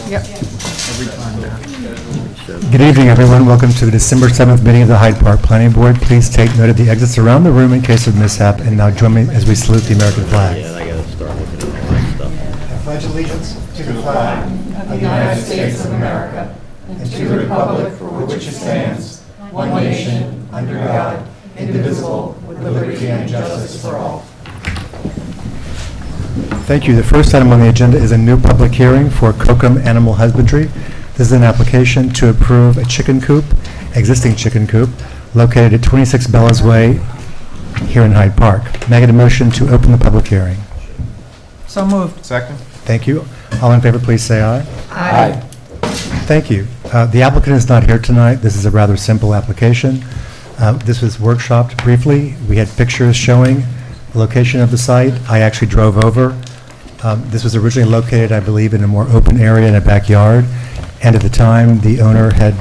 Yep. Good evening, everyone. Welcome to the December 7th meeting of the Hyde Park Planning Board. Please take note of the exits around the room in case of mishap, and now join me as we salute the American flag. Yeah, I gotta start looking at all that stuff. I pledge allegiance to the flag of the United States of America and to the republic for which it stands, one nation, under God, indivisible, with liberty and justice for all. Thank you. The first item on the agenda is a new public hearing for Kokum Animal Husbandry. This is an application to approve a chicken coop, existing chicken coop, located at 26 Bellas Way here in Hyde Park. May I get a motion to open the public hearing? So moved. Second. Thank you. All in favor, please say aye. Aye. Thank you. The applicant is not here tonight. This is a rather simple application. This was workshopped briefly. We had pictures showing the location of the site. I actually drove over. This was originally located, I believe, in a more open area in a backyard. And at the time, the owner had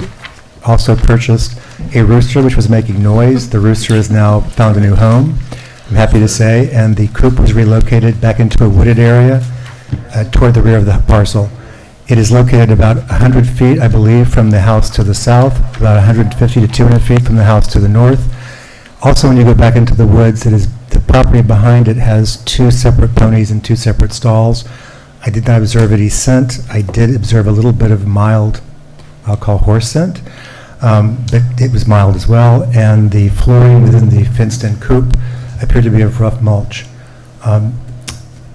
also purchased a rooster which was making noise. The rooster has now found a new home, I'm happy to say, and the coop was relocated back into a wooded area toward the rear of the parcel. It is located about 100 feet, I believe, from the house to the south, about 150 to 200 feet from the house to the north. Also, when you go back into the woods, the property behind it has two separate ponies and two separate stalls. I did not observe any scent. I did observe a little bit of mild, I'll call horse scent, but it was mild as well, and the flooring within the fenced-in coop appeared to be of rough mulch.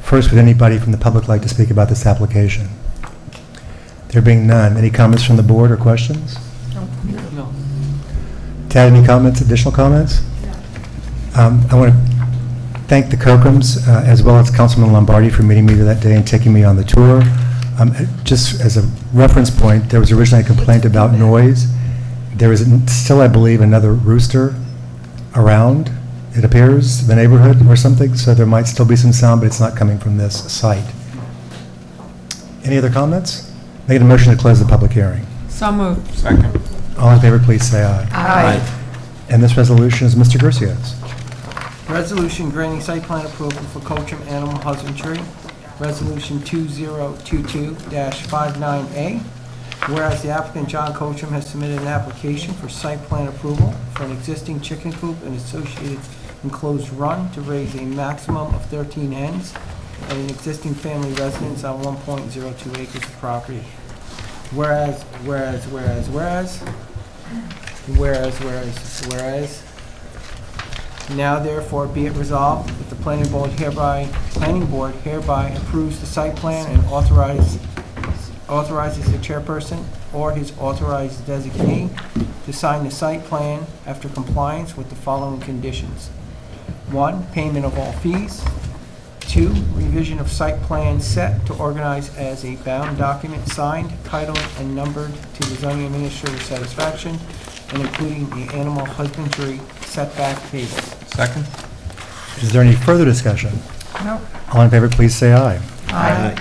First, would anybody from the public like to speak about this application? There being none, any comments from the board or questions? No. Tad, any comments, additional comments? I want to thank the Kokums as well as Councilman Lombardi for meeting me that day and taking me on the tour. Just as a reference point, there was originally a complaint about noise. There is still, I believe, another rooster around, it appears, the neighborhood or something, so there might still be some sound, but it's not coming from this site. Any other comments? Make a motion to close the public hearing. So moved. Second. All in favor, please say aye. Aye. And this resolution is Mr. Garcia's. Resolution granting site plan approval for Coachum Animal Husbandry, Resolution 2022-59A. Whereas the applicant John Coachum has submitted an application for site plan approval for an existing chicken coop and associated enclosed run to raise a maximum of 13 hens at an existing family residence on 1.02 acres of property. Whereas, now therefore be it resolved that the planning board hereby approves the site plan and authorizes the chairperson or his authorized designee to sign the site plan after compliance with the following conditions. 1, payment of all fees. 2, revision of site plan set to organize as a bound document signed, titled, and numbered to the zoning administrator's satisfaction, and including the animal husbandry setback table. Second. Is there any further discussion? No. All in favor, please say aye. Aye.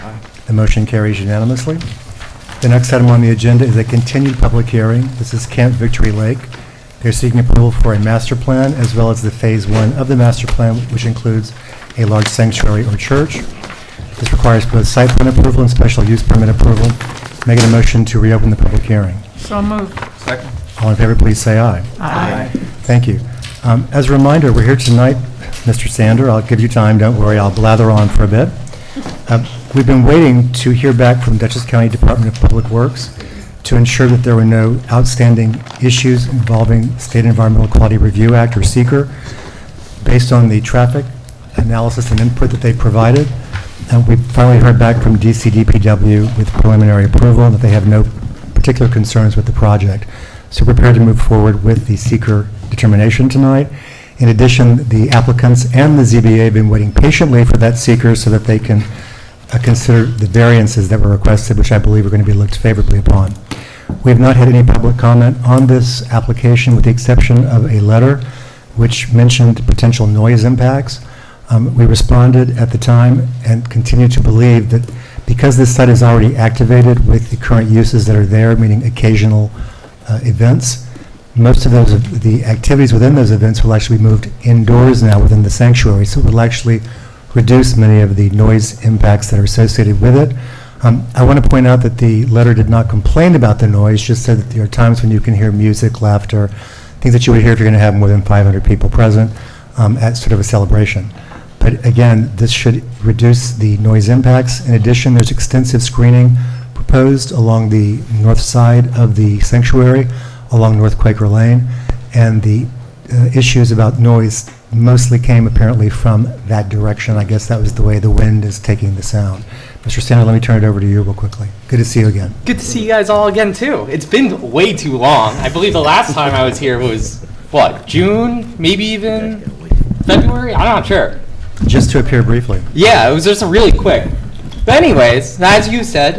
The motion carries unanimously. The next item on the agenda is a continued public hearing. This is Camp Victory Lake. They're seeking approval for a master plan as well as the Phase 1 of the master plan, which includes a large sanctuary or church. This requires both site plan approval and special use permit approval. May I get a motion to reopen the public hearing? So moved. Second. All in favor, please say aye. Aye. Thank you. As a reminder, we're here tonight, Mr. Sander, I'll give you time, don't worry, I'll blather on for a bit. We've been waiting to hear back from Dutchess County Department of Public Works to ensure that there were no outstanding issues involving State Environmental Quality Review Act or SEQR. Based on the traffic analysis and input that they provided, we finally heard back from DCDPW with preliminary approval that they have no particular concerns with the project. So we're prepared to move forward with the SEQR determination tonight. In addition, the applicants and the ZBA have been waiting patiently for that SEQR so that they can consider the variances that were requested, which I believe are going to be looked favorably upon. We have not had any public comment on this application with the exception of a letter which mentioned potential noise impacts. We responded at the time and continue to believe that because this site is already activated with the current uses that are there, meaning occasional events, most of the activities within those events will actually be moved indoors now within the sanctuary, so it will actually reduce many of the noise impacts that are associated with it. I want to point out that the letter did not complain about the noise, just said that there are times when you can hear music, laughter, things that you would hear if you're going to have more than 500 people present at sort of a celebration. But again, this should reduce the noise impacts. In addition, there's extensive screening proposed along the north side of the sanctuary, along North Quaker Lane, and the issues about noise mostly came apparently from that direction. I guess that was the way the wind is taking the sound. Mr. Sander, let me turn it over to you real quickly. Good to see you again. Good to see you guys all again, too. It's been way too long. I believe the last time I was here was, what, June? Maybe even February? I'm not sure. Just to appear briefly. Yeah, it was just really quick. But anyways, as you said,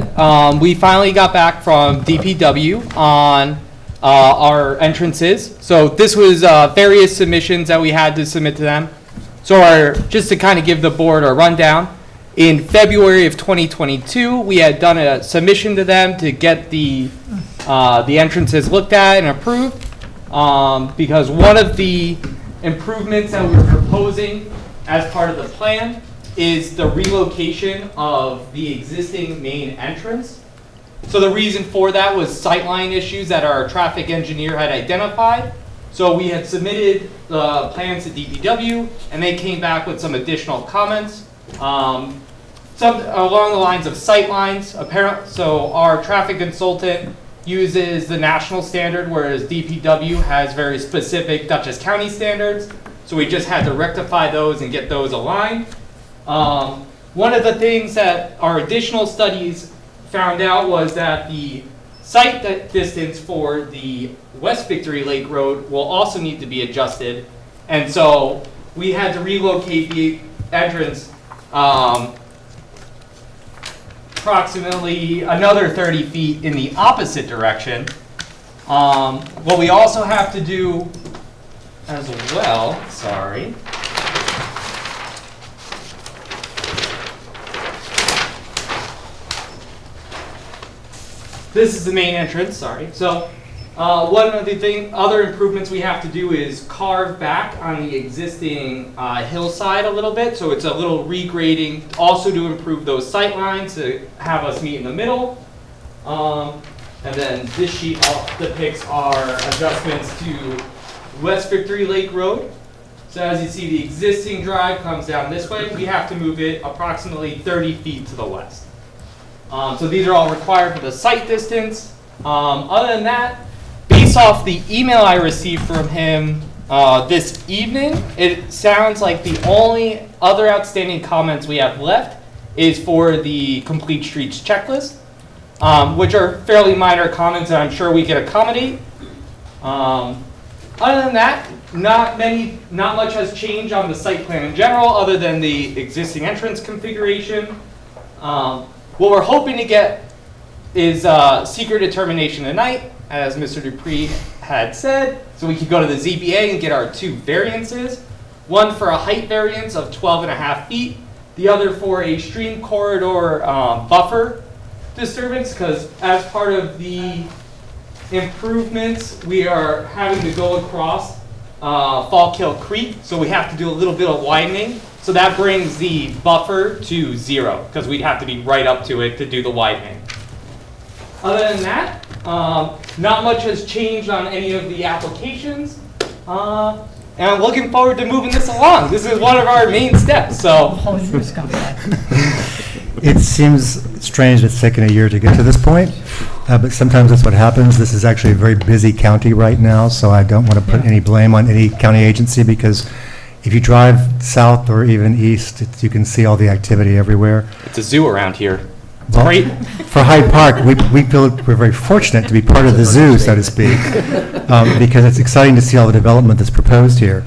we finally got back from DPW on our entrances. So this was various submissions that we had to submit to them. So just to kind of give the board a rundown, in February of 2022, we had done a submission to them to get the entrances looked at and approved, because one of the improvements that we were proposing as part of the plan is the relocation of the existing main entrance. So the reason for that was sightline issues that our traffic engineer had identified. So we had submitted the plans to DPW, and they came back with some additional comments. Some along the lines of sightlines. So our traffic consultant uses the national standard, whereas DPW has very specific Dutchess County standards. So we just had to rectify those and get those aligned. One of the things that our additional studies found out was that the site distance for the West Victory Lake Road will also need to be adjusted. And so we had to relocate the entrance approximately another 30 feet in the opposite direction. What we also have to do as well, sorry. This is the main entrance, sorry. So one of the other improvements we have to do is carve back on the existing hillside a little bit. So it's a little regrading, also to improve those sight lines, to have us meet in the middle. And then this sheet depicts our adjustments to West Victory Lake Road. So as you see, the existing drive comes down this way. We have to move it approximately 30 feet to the west. So these are all required for the site distance. Other than that, based off the email I received from him this evening, it sounds like the only other outstanding comments we have left is for the Complete Streets checklist, which are fairly minor comments that I'm sure we can accommodate. Other than that, not much has changed on the site plan in general, other than the existing entrance configuration. What we're hoping to get is secret determination tonight, as Mr. Dupree had said, so we could go to the ZBA and get our two variances. One for a height variance of 12.5 feet, the other for a stream corridor buffer disturbance, because as part of the improvements, we are having to go across Fallkill Creek, so we have to do a little bit of widening. So that brings the buffer to 0, because we'd have to be right up to it to do the widening. Other than that, not much has changed on any of the applications. And I'm looking forward to moving this along. This is one of our main steps, so. It seems strange it's taken a year to get to this point, but sometimes that's what happens. This is actually a very busy county right now, so I don't want to put any blame on any county agency, because if you drive south or even east, you can see all the activity everywhere. It's a zoo around here. It's Well, great. For Hyde Park, we feel we're very fortunate to be part of the zoo, so to speak, because it's exciting to see all the development that's proposed here.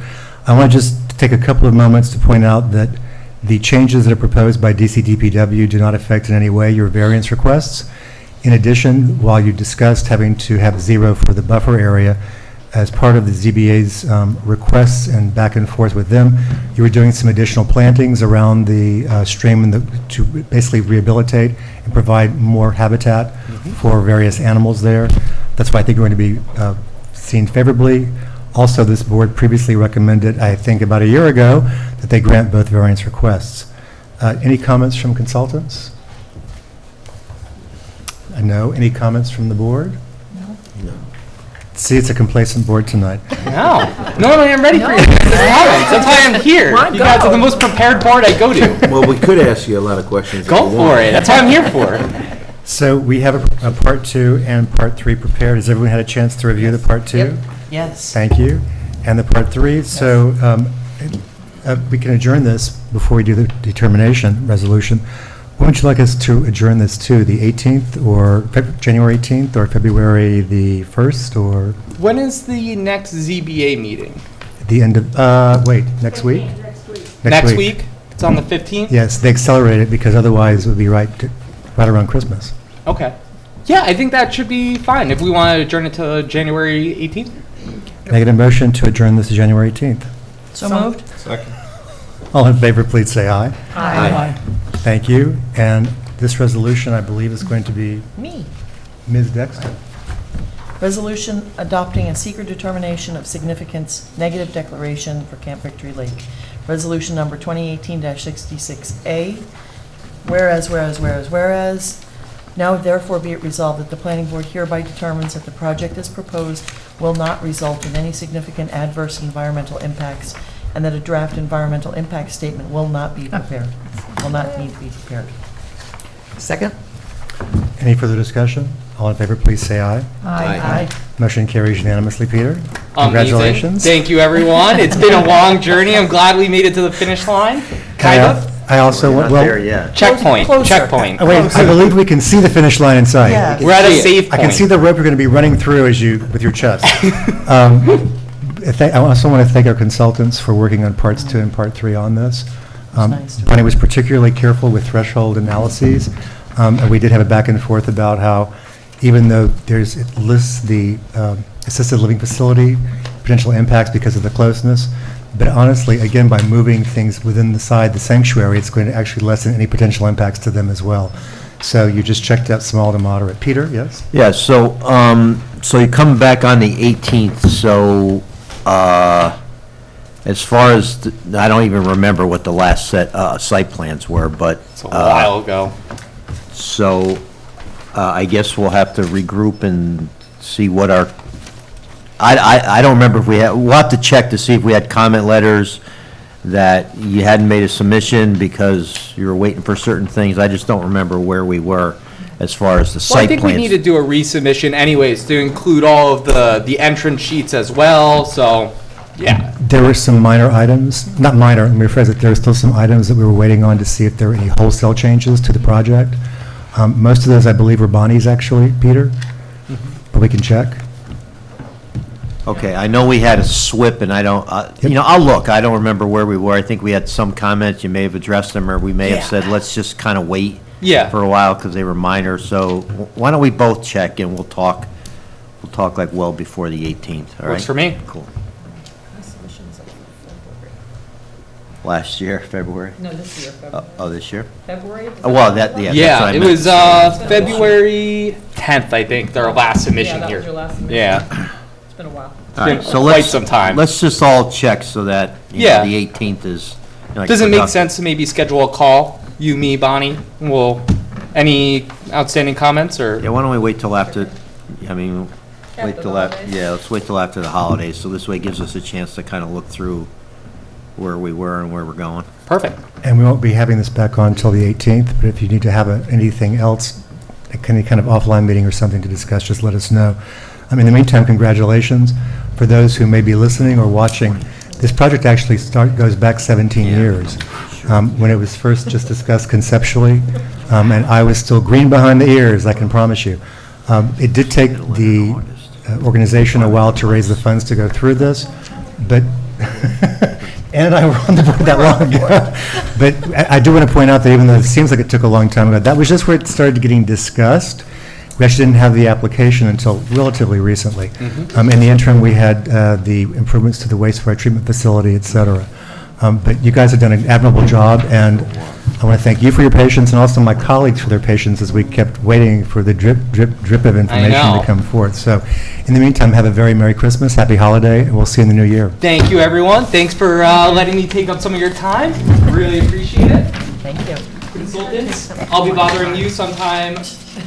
I want to just take a couple of moments to point out that the changes that are proposed by DCDPW do not affect in any way your variance requests. In addition, while you discussed having to have 0 for the buffer area, as part of the ZBA's requests and back and forth with them, you were doing some additional plantings around the stream to basically rehabilitate and provide more habitat for various animals there. That's why I think we're going to be seen favorably. Also, this board previously recommended, I think about a year ago, that they grant both variance requests. Any comments from consultants? No. Any comments from the board? No. See, it's a complacent board tonight. No, normally I'm ready for you. That's why I'm here. Why You guys are the go? most prepared board I go to. Well, we could ask you a lot of questions. if Go you for want. it. That's what I'm here for. So we have a Part 2 and Part 3 prepared. Has everyone had a chance to review the Part 2? Yes. Thank you. And the Part 3, so we can adjourn this before we do the determination resolution. When would you like us to adjourn this to, the 18th, or January 18th, or February the 1st, or When is the next ZBA meeting? the end of, next week? Next week? It's on the 15th? Yes, they accelerate it because otherwise it would be right around Christmas. Okay. Yeah, I think that should be fine if we want to adjourn it to January 18th. Can I get a motion to adjourn this to January 18th? So moved? All in favor, please say aye. Aye. Thank you. And this resolution, I believe, is going to be Me. Ms. Dexter. Resolution adopting a secret determination of significance negative declaration for Camp Victory Lake. Resolution number 2018-66A. Whereas, now therefore be it resolved that the planning board hereby determines that the project as proposed will not result in any significant adverse environmental impacts, and that a draft environmental impact statement will not be prepared, will not need to be prepared. Second? Any further discussion? All in favor, please say aye. Aye. Motion carries unanimously, Peter. Amazing. Congratulations. Thank you, everyone. It's been a long journey. I'm glad we made it to the finish line. Kind of. I also, We're not there yet. Checkpoint. Closer. Checkpoint. Wait, I believe we can see the finish line in sight. Yeah. We're at a I safe point. can see the rope you're going to be running through as you, with your chest. I also want to thank our consultants for working on Parts 2 and Part 3 on this. nice. Bonnie was particularly careful with threshold analyses, and we did have a back and forth about how, even though it lists the assisted living facility, potential impacts because of the closeness, but honestly, again, by moving things within the sanctuary, it's going to actually lessen any potential impacts to them as well. So you just checked out small to moderate. Peter, yes? Yeah, so, so you come back on the 18th, so, as far as, I don't even remember what the last site plans were, but. It's a while ago. So, I guess we'll have to regroup and see what our, I don't remember if we had, we'll have to check to see if we had comment letters that you hadn't made a submission because you were waiting for certain things. I just don't remember where we were as far as the Well, I site think we plans. need to do a resubmission anyways to include all of the entrance sheets as well, so, yeah. There were some minor items, not minor, let me rephrase it, there were still some items that we were waiting on to see if there were any wholesale changes to the project. Most of those, I believe, were Bonnie's actually, Peter, but we can check. Okay, I know we had a SWIP, and I don't, you know, I'll look. I don't remember where we were. I think we had some comments. You may have addressed them, or we may have said, let's just kind of wait Yeah. for a while because they were minor. So why don't we both check, and we'll talk like well before the 18th, all right? Works for me. Cool. Last year, February? No, this year, February. Oh, this year? February? Oh, well, that, yeah. that's what Yeah, I it meant was to say. February 10th, I think, their last submission Yeah, that here. was your last submission. Yeah. It's been a while. All right, been so quite let's, some time. let's just all check so that, you know, Yeah. the 18th is. like, Does it make productive. sense to maybe schedule a call, you, me, Bonnie? Any outstanding comments, or? Yeah, why don't we wait till after, I mean, wait After till the after, holidays? yeah, let's wait till after the holidays, so this way it gives us a chance to kind of look through where we were and where we're going. Perfect. And we won't be having this back on until the 18th, but if you need to have anything else, any kind of offline meeting or something to discuss, just let us know. In the meantime, congratulations. For those who may be listening or watching, this project actually goes back 17 Yeah. years. When it was first just discussed conceptually, and I was still green behind the ears, I can promise you. It did take the organization a while to raise the funds to go through this, but Ann and I were on the board that long ago. But I do want to point out that even though it seems like it took a long time ago, that was just where it started getting discussed. We actually didn't have the application until relatively recently. In the interim, we had the improvements to the wastewater treatment facility, et cetera. But you guys have done an admirable job, and I want to thank you for your patience and also my colleagues for their patience as we kept waiting for the drip of information know. to come forth. So in the meantime, have a very Merry Christmas, Happy Holiday, and we'll see you in the new year. Thank you, everyone. Thanks for letting me take up some of your time. Really appreciate it. Thank you. Consultants, I'll be bothering you sometime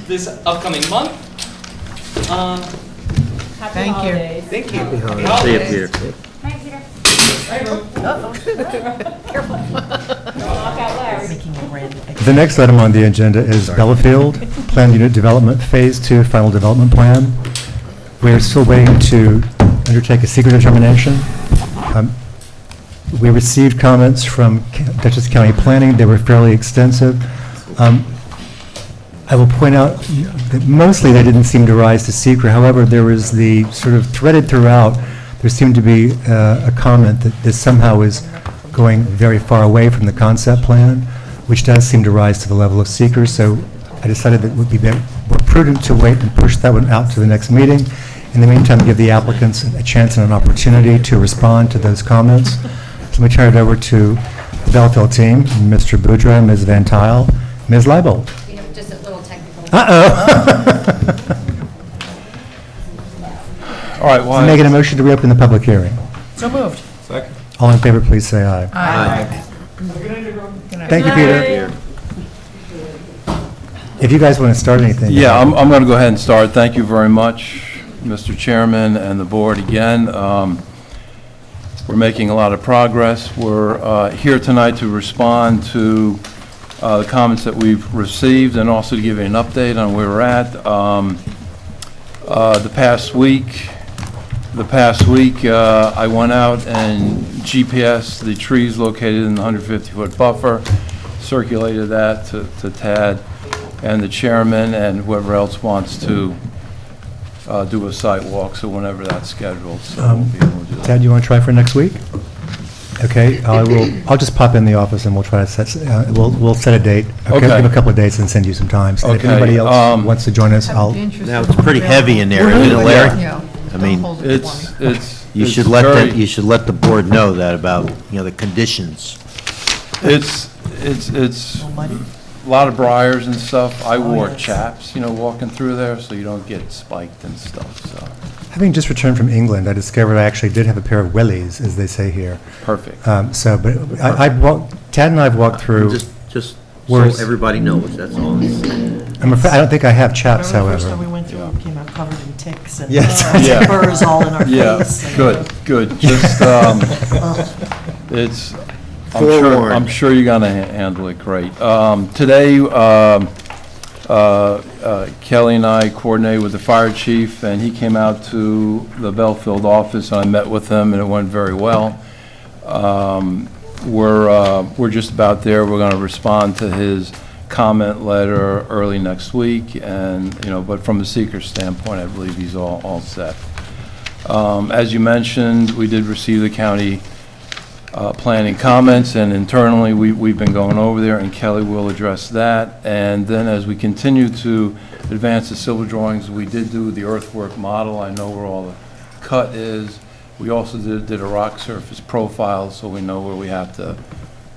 this upcoming month. Thank you. Thank you. See you, Peter. Making a random. The next item on the agenda is Bellafield, Plan Unit Development Phase 2 Final Development Plan. We are still waiting to undertake a secret determination. We received comments from Dutchess County Planning. They were fairly extensive. I will point out that mostly they didn't seem to rise to secret. However, there was the sort of threaded throughout, there seemed to be a comment that this somehow is going very far away from the concept plan, which does seem to rise to the level of seeker. So I decided that it would be more prudent to wait and push that one out to the next meeting. In the meantime, give the applicants a chance and an opportunity to respond to those comments. So let me turn it over to the Bellafield team, Mr. Boudreaux, Ms. Van Tile, Ms. Leibold. We have just a little technical. Uh-oh. All right, well, Making a motion to reopen the public hearing. So moved. All in favor, please say aye. Aye. Thank you, Peter. If you guys want to start anything. yeah, I'm going to go ahead and start. Thank you very much, Mr. Chairman and the board again. We're making a lot of progress. We're here tonight to respond to the comments that we've received and also to give you an update on where we're at. The past week, I went out and GPS the trees located in the 150-foot buffer, circulated that to Tad and the chairman and whoever else wants to do a site walk, so whenever that's scheduled, so we'll be able to do that. Ted, you want to try for next week? Okay, I'll just pop in the office and we'll try to set, we'll set a date. Okay. Give a couple of dates and send you some times. And if Okay, anybody else wants to join us, I'll, Now, it's pretty heavy in there, isn't it, Larry? Yeah. I mean, you it's should let very- you should let the board know that about, the conditions. It's Nobody? a lot of briars and stuff. I Oh, wore yes. chaps, walking through there, so you don't get spiked and stuff, so, having just returned from England, I discovered I actually did have a pair of wellies, as they say here. perfect. But I've walked, Tad and I have walked through, Just so Where's- everybody knows, that's all. I'm afraid, I don't think I have chaps, Remember the first time we however. went through, we came out covered in ticks and Yes. Yeah. burrs all in our Yeah, face. and- good. Just, it's, Forewarned. I'm sure you're gonna handle it great. Today, Kelly and I coordinated with the fire chief, and he came out to the Belfield office, and I met with him, and it went very well. We're just about there. We're gonna respond to his comment letter early next week, and, but from a seeker standpoint, I believe he's all set. As you mentioned, we did receive the county planning comments, and internally, we've been going over there, and Kelly will address that. And then as we continue to advance the civil drawings, we did do the earthwork model. I know where all the cut is. We also did a rock surface profile, so we know where we have to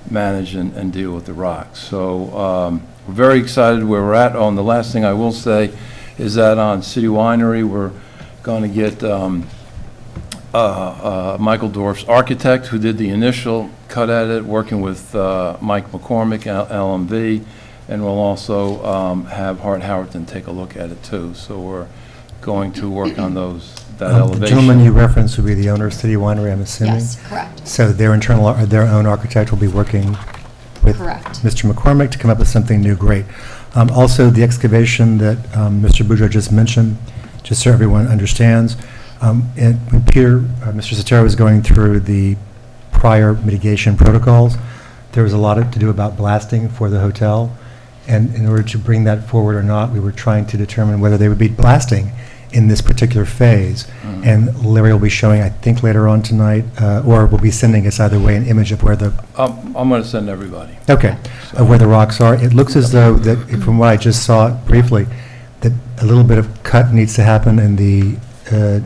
manage and deal with the rocks. So we're very excited where we're at. Oh, and the last thing I will say is that on City Winery, we're going to get Michael Dorf's architect, who did the initial cut at it, working with Mike McCormick, LMV, and we'll also have Hart Howerton take a look at it too. So we're going to work on that The elevation. gentleman you referenced would be the owner of City Winery, I'm assuming? Yes, correct. So their own architect will be working with Correct. Mr. McCormick to come up with something new. Great. Also, the excavation that Mr. Boudreaux just mentioned, just so everyone understands, and when Mr. Sotero was going through the prior mitigation protocols, there was a lot to do about blasting for the hotel, and in order to bring that forward or not, we were trying to determine whether they would be blasting in this particular phase. And Larry will be showing, I think later on tonight, or will be sending us either way an image of where the, I'm going to send everybody. okay, of where the rocks are. It looks as though that, from what I just saw briefly, that a little bit of cut needs to happen in the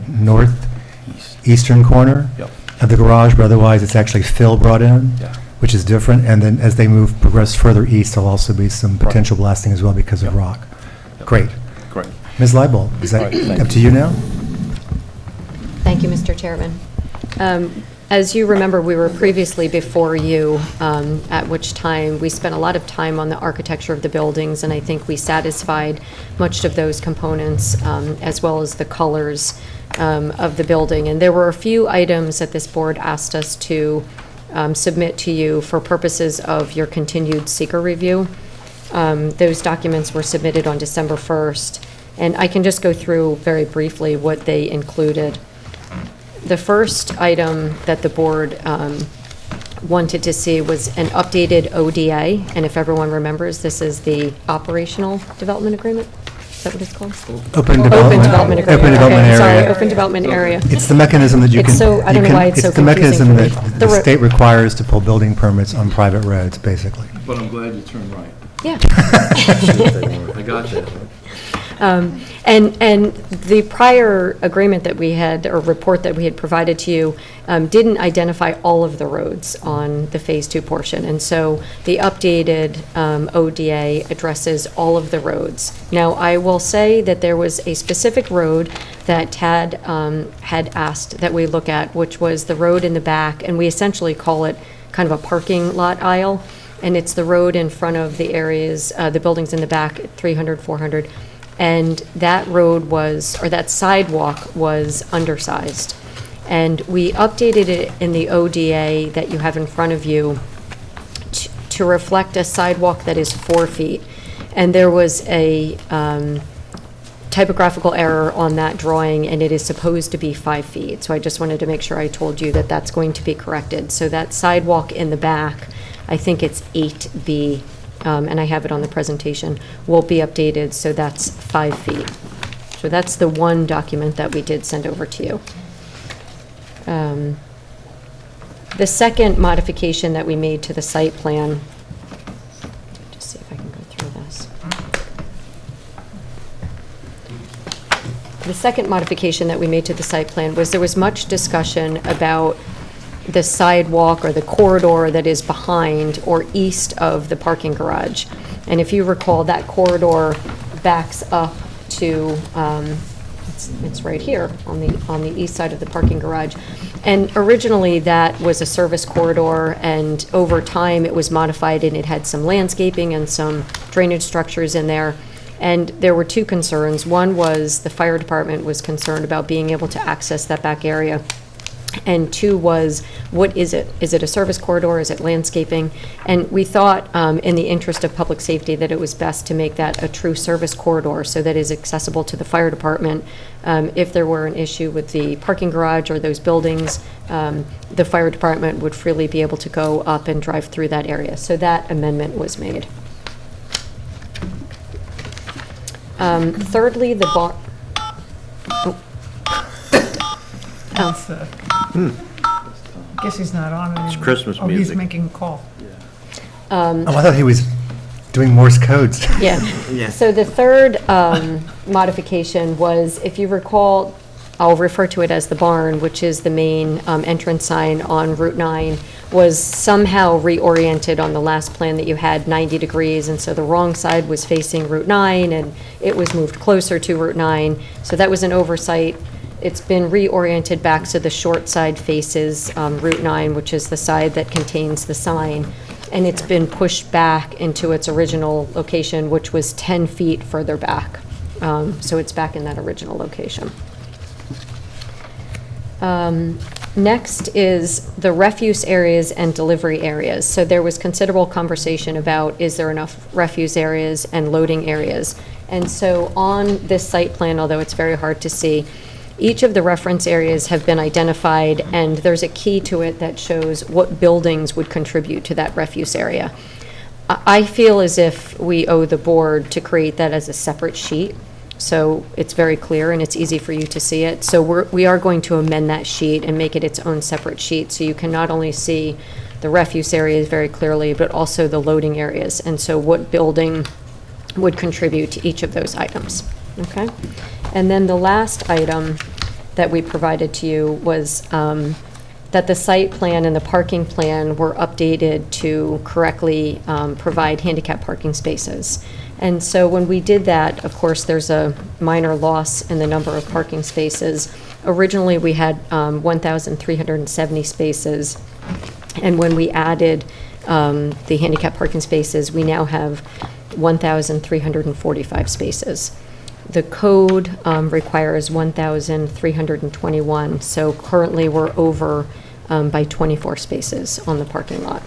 northeastern corner Yep. of the garage, but otherwise it's actually fill brought in, Yeah. which is different. And then as they progress further east, there'll also be some potential blasting as well because of Yep. rock. Yep. Great. Great. Ms. Leibold, is that All right, thank up to you now? Thank you, Mr. Chairman. As you remember, we were previously before you, at which time we spent a lot of time on the architecture of the buildings, and I think we satisfied much of those components, as well as the colors of the building. And there were a few items that this board asked us to submit to you for purposes of your continued seeker review. Those documents were submitted on December 1st, and I can just go through very briefly what they included. The first item that the board wanted to see was an updated ODA, and if everyone remembers, this is the Operational Development Agreement. Is that what it's called? Open Open development. Development Agreement. Open development Okay, sorry, area. Open Development Area. It's the mechanism that you It's can. so- I don't know why it's so the mechanism confusing that for me. the state requires to pull building permits on private roads, basically. But I'm glad you turned right. Yeah. I got you. And the prior agreement that we had, or report that we had provided to you, didn't identify all of the roads on the Phase 2 portion. And so the updated ODA addresses all of the roads. Now, I will say that there was a specific road that Tad had asked that we look at, which was the road in the back, and we essentially call it kind of a parking lot aisle. And it's the road in front of the areas, the buildings in the back, 300, 400. And that road was, or that sidewalk was undersized. And we updated it in the ODA that you have in front of you to reflect a sidewalk that is 4 feet. And there was a typographical error on that drawing, and it is supposed to be 5 feet. So I just wanted to make sure I told you that that's going to be corrected. So that sidewalk in the back, I think it's 8B, and I have it on the presentation, will be updated, so that's 5 feet. So that's the one document that we did send over to you. The second modification that we made to the site plan, just see if I can go through this. The second modification that we made to the site plan was there was much discussion about the sidewalk or the corridor that is behind or east of the parking garage. And if you recall, that corridor backs up to, it's right here on the east side of the parking garage. And originally, that was a service corridor, and over time, it was modified, and it had some landscaping and some drainage structures in there. And there were two concerns. One was the fire department was concerned about being able to access that back area. And two was, what is it? Is it a service corridor? Is it landscaping? And we thought, in the interest of public safety, that it was best to make that a true service corridor so that is accessible to the fire department. If there were an issue with the parking garage or those buildings, the fire department would freely be able to go up and drive through that area. So that amendment was made. Thirdly, the bar. Guess he's not on anymore. It's Christmas Oh, he's music. making a call. Oh, I thought he was doing Morse codes. Yeah. Yeah. So the third modification was, if you recall, I'll refer to it as the barn, which is the main entrance sign on Route 9, was somehow reoriented on the last plan that you had 90 degrees, and so the wrong side was facing Route 9, and it was moved closer to Route 9. So that was an oversight. It's been reoriented back so the short side faces Route 9, which is the side that contains the sign. And it's been pushed back into its original location, which was 10 feet further back. So it's back in that original location. Next is the refuse areas and delivery areas. So there was considerable conversation about, is there enough refuse areas and loading areas? And so on this site plan, although it's very hard to see, each of the reference areas have been identified, and there's a key to it that shows what buildings would contribute to that refuse area. I feel as if we owe the board to create that as a separate sheet, so it's very clear and it's easy for you to see it. So we are going to amend that sheet and make it its own separate sheet, so you can not only see the refuse areas very clearly, but also the loading areas, and so what building would contribute to each of those items, okay? And then the last item that we provided to you was that the site plan and the parking plan were updated to correctly provide handicap parking spaces. And so when we did that, of course, there's a minor loss in the number of parking spaces, Originally, we had 1,370 spaces, and when we added the handicap parking spaces, we now have 1,345 spaces. The code requires 1,321, so currently we're over by 24 spaces on the parking lot.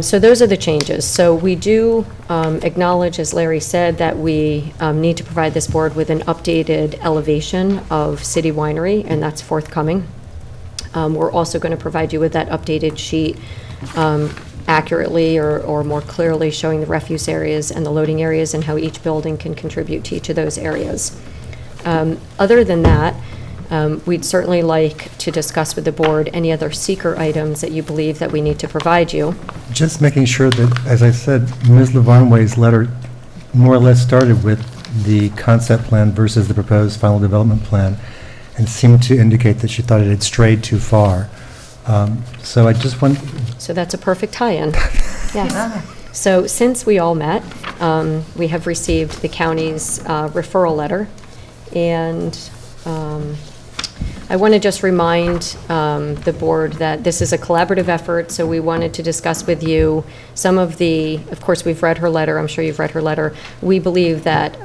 So those are the changes. So we do acknowledge, as Larry said, that we need to provide this board with an updated elevation of City Winery, and that's forthcoming. We're also going to provide you with that updated sheet accurately or more clearly showing the refuse areas and the loading areas and how each building can contribute to each of those areas. Other than that, we'd certainly like to discuss with the board any other seeker items that you believe that we need to provide you. Just making sure that, as I said, Ms. Levanway's letter more or less started with the concept plan versus the proposed final development plan, and seemed to indicate that she thought it had strayed too far. So I just want... So that's a perfect tie-in. Yes. So since we all met, we have received the county's referral letter, and I want to just remind the board that this is a collaborative effort, so we wanted to discuss with you some of of course, we've read her letter, I'm sure you've read her letter. We believe that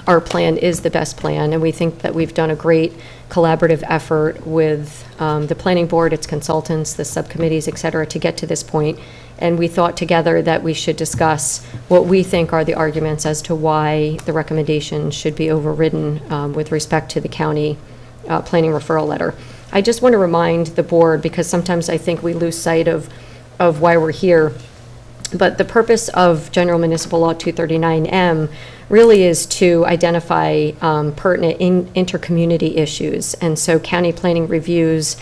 our plan is the best plan, and we think that we've done a great collaborative effort with the planning board, its consultants, the subcommittees, et cetera, to get to this point. And we thought together that we should discuss what we think are the arguments as to why the recommendation should be overridden with respect to the county planning referral letter. I just want to remind the board, because sometimes I think we lose sight of why we're here, but the purpose of General Municipal Law 239M really is to identify pertinent intercommunity issues. And so county planning reviews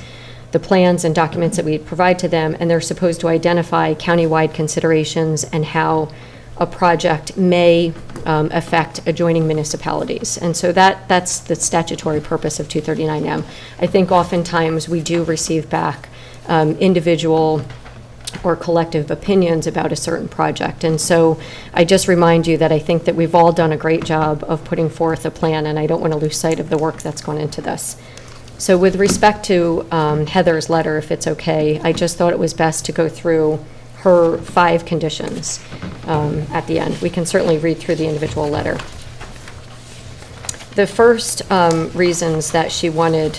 the plans and documents that we provide to them, and they're supposed to identify countywide considerations and how a project may affect adjoining municipalities. And so that's the statutory purpose of 239M. I think oftentimes we do receive back individual or collective opinions about a certain project. And so I just remind you that I think that we've all done a great job of putting forth a plan, and I don't want to lose sight of the work that's gone into this. So with respect to Heather's letter, if it's okay, I just thought it was best to go through her 5 conditions at the end. We can certainly read through the individual letter. The first reasons that she wanted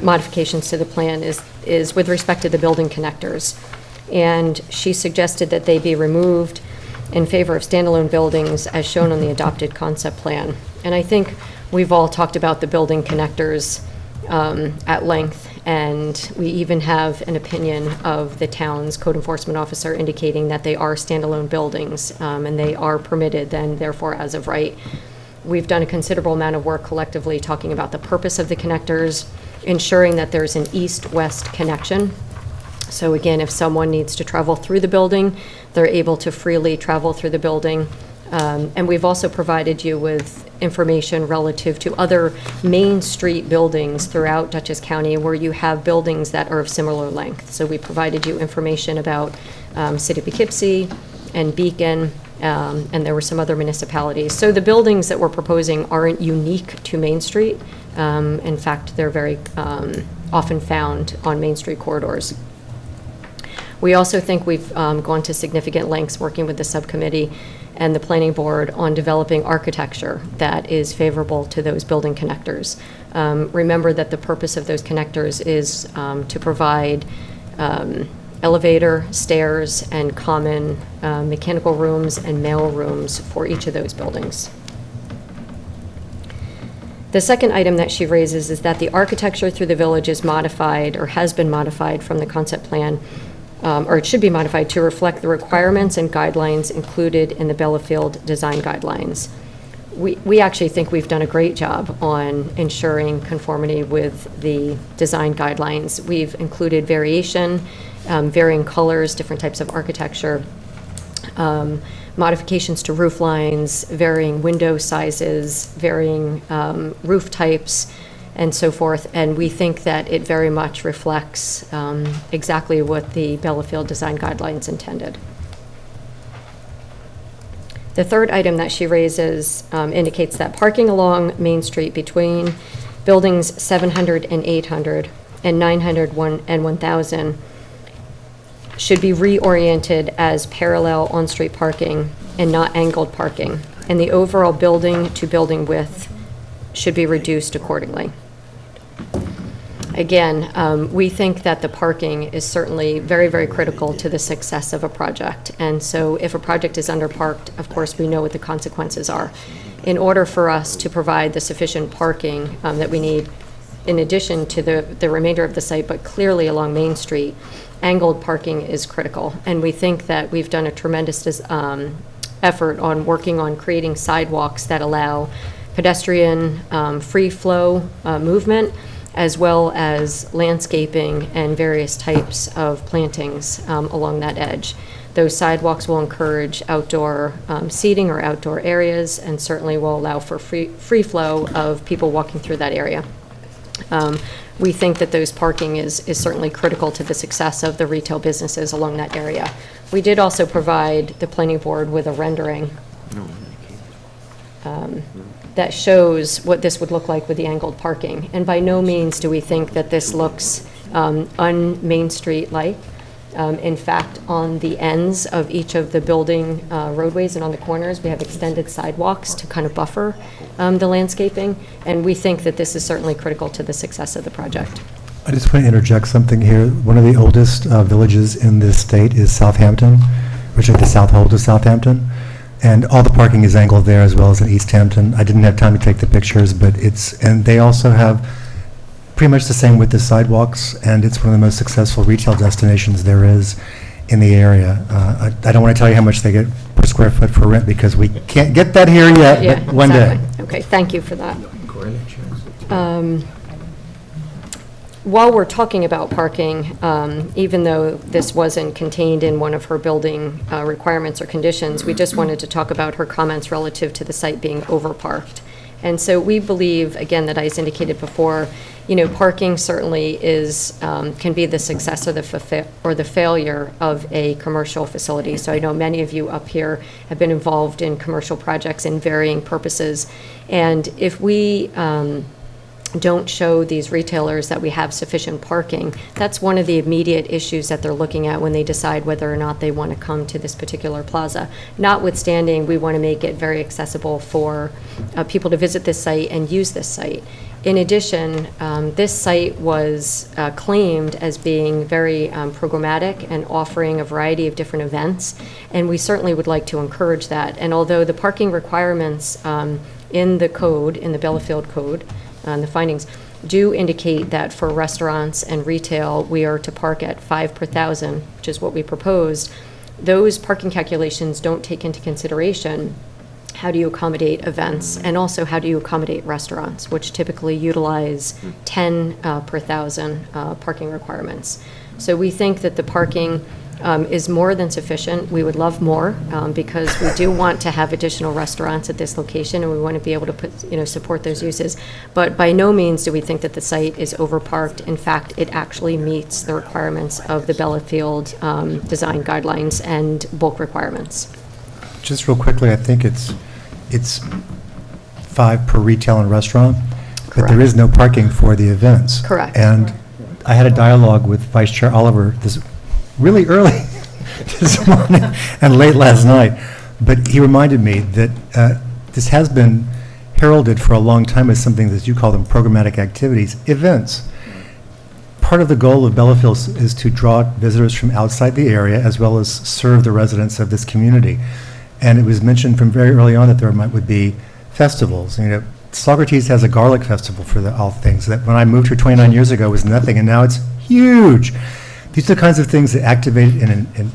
modifications to the plan is with respect to the building connectors. And she suggested that they be removed in favor of standalone buildings as shown on the adopted concept plan. And I think we've all talked about the building connectors at length, and we even have an opinion of the town's code enforcement officer indicating that they are standalone buildings and they are permitted then, therefore, as of right. We've done a considerable amount of work collectively talking about the purpose of the connectors, ensuring that there's an east-west connection. So again, if someone needs to travel through the building, they're able to freely travel through the building. And we've also provided you with information relative to other Main Street buildings throughout Dutchess County where you have buildings that are of similar length. So we provided you information about City of Poughkeepsie and Beacon, and there were some other municipalities. So the buildings that we're proposing aren't unique to Main Street. In fact, they're very often found on Main Street corridors. We also think we've gone to significant lengths working with the subcommittee and the planning board on developing architecture that is favorable to those building connectors. Remember that the purpose of those connectors is to provide elevator, stairs, and common mechanical rooms and mail rooms for each of those buildings. The second item that she raises is that the architecture through the village is modified or has been modified from the concept plan, or it should be modified to reflect the requirements and guidelines included in the Bellafield design guidelines. We actually think we've done a great job on ensuring conformity with the design guidelines. We've included variation, varying colors, different types of architecture, modifications to roof lines, varying window sizes, varying roof types, and so forth. And we think that it very much reflects exactly what the Bellafield design guidelines intended. The third item that she raises indicates that parking along Main Street between buildings 700 and 800 and 900 and 1,000 should be reoriented as parallel on-street parking and not angled parking, and the overall building-to-building width should be reduced accordingly. Again, we think that the parking is certainly very, very critical to the success of a project. And so if a project is underparked, of course, we know what the consequences are. In order for us to provide the sufficient parking that we need, in addition to the remainder of the site, but clearly along Main Street, angled parking is critical. And we think that we've done a tremendous effort on working on creating sidewalks that allow pedestrian free flow movement, as well as landscaping and various types of plantings along that edge. Those sidewalks will encourage outdoor seating or outdoor areas, and certainly will allow for free flow of people walking through that area. We think that those parking is certainly critical to the success of the retail businesses along that area. We did also provide the planning board with a rendering that shows what this would look like with the angled parking. And by no means do we think that this looks un-Main Street-like. In fact, on the ends of each of the building roadways and on the corners, we have extended sidewalks to kind of buffer the landscaping. And we think that this is certainly critical to the success of the project. I just want to interject something here. One of the oldest villages in this state is Southampton, which is the South Hold of Southampton. And all the parking is angled there as well as in East Hampton. I didn't have time to take the pictures, but and they also have pretty much the same width as sidewalks, and it's one of the most successful retail destinations there is in the area. I don't want to tell you how much they get per square foot for rent because we can't get that here yet, Yeah, but one day. exactly. Okay, thank you for that. While we're talking about parking, even though this wasn't contained in one of her building requirements or conditions, we just wanted to talk about her comments relative to the site being overparked. And so we believe, again, that as indicated before, parking certainly can be the success or the failure of a commercial facility. So I know many of you up here have been involved in commercial projects in varying purposes. And if we don't show these retailers that we have sufficient parking, that's one of the immediate issues that they're looking at when they decide whether or not they want to come to this particular plaza. Notwithstanding, we want to make it very accessible for people to visit this site and use this site. In addition, this site was claimed as being very programmatic and offering a variety of different events, and we certainly would like to encourage that. And although the parking requirements in the code, in the Bellafield Code, the findings do indicate that for restaurants and retail, we are to park at 5 per thousand, which is what we proposed. Those parking calculations don't take into consideration how do you accommodate events, and also how do you accommodate restaurants, which typically utilize 10 per thousand parking requirements. So we think that the parking is more than sufficient. We would love more because we do want to have additional restaurants at this location, and we want to be able to support those uses. But by no means do we think that the site is overparked. In fact, it actually meets the requirements of the Bellafield design guidelines and bulk requirements. Just real quickly, I think it's 5 per retail and restaurant, but there is no parking for the events. Correct. And I had a dialogue with Vice Chair Oliver really early this morning and late last night, but he reminded me that this has been heralded for a long time as something that you call them programmatic activities, events. Part of the goal of Bellafield is to draw visitors from outside the area as well as serve the residents of this community. And it was mentioned from very early on that there would be festivals. Socrates has a garlic festival for all things that when I moved here 29 years ago was nothing, and now it's huge. These are the kinds of things that activate an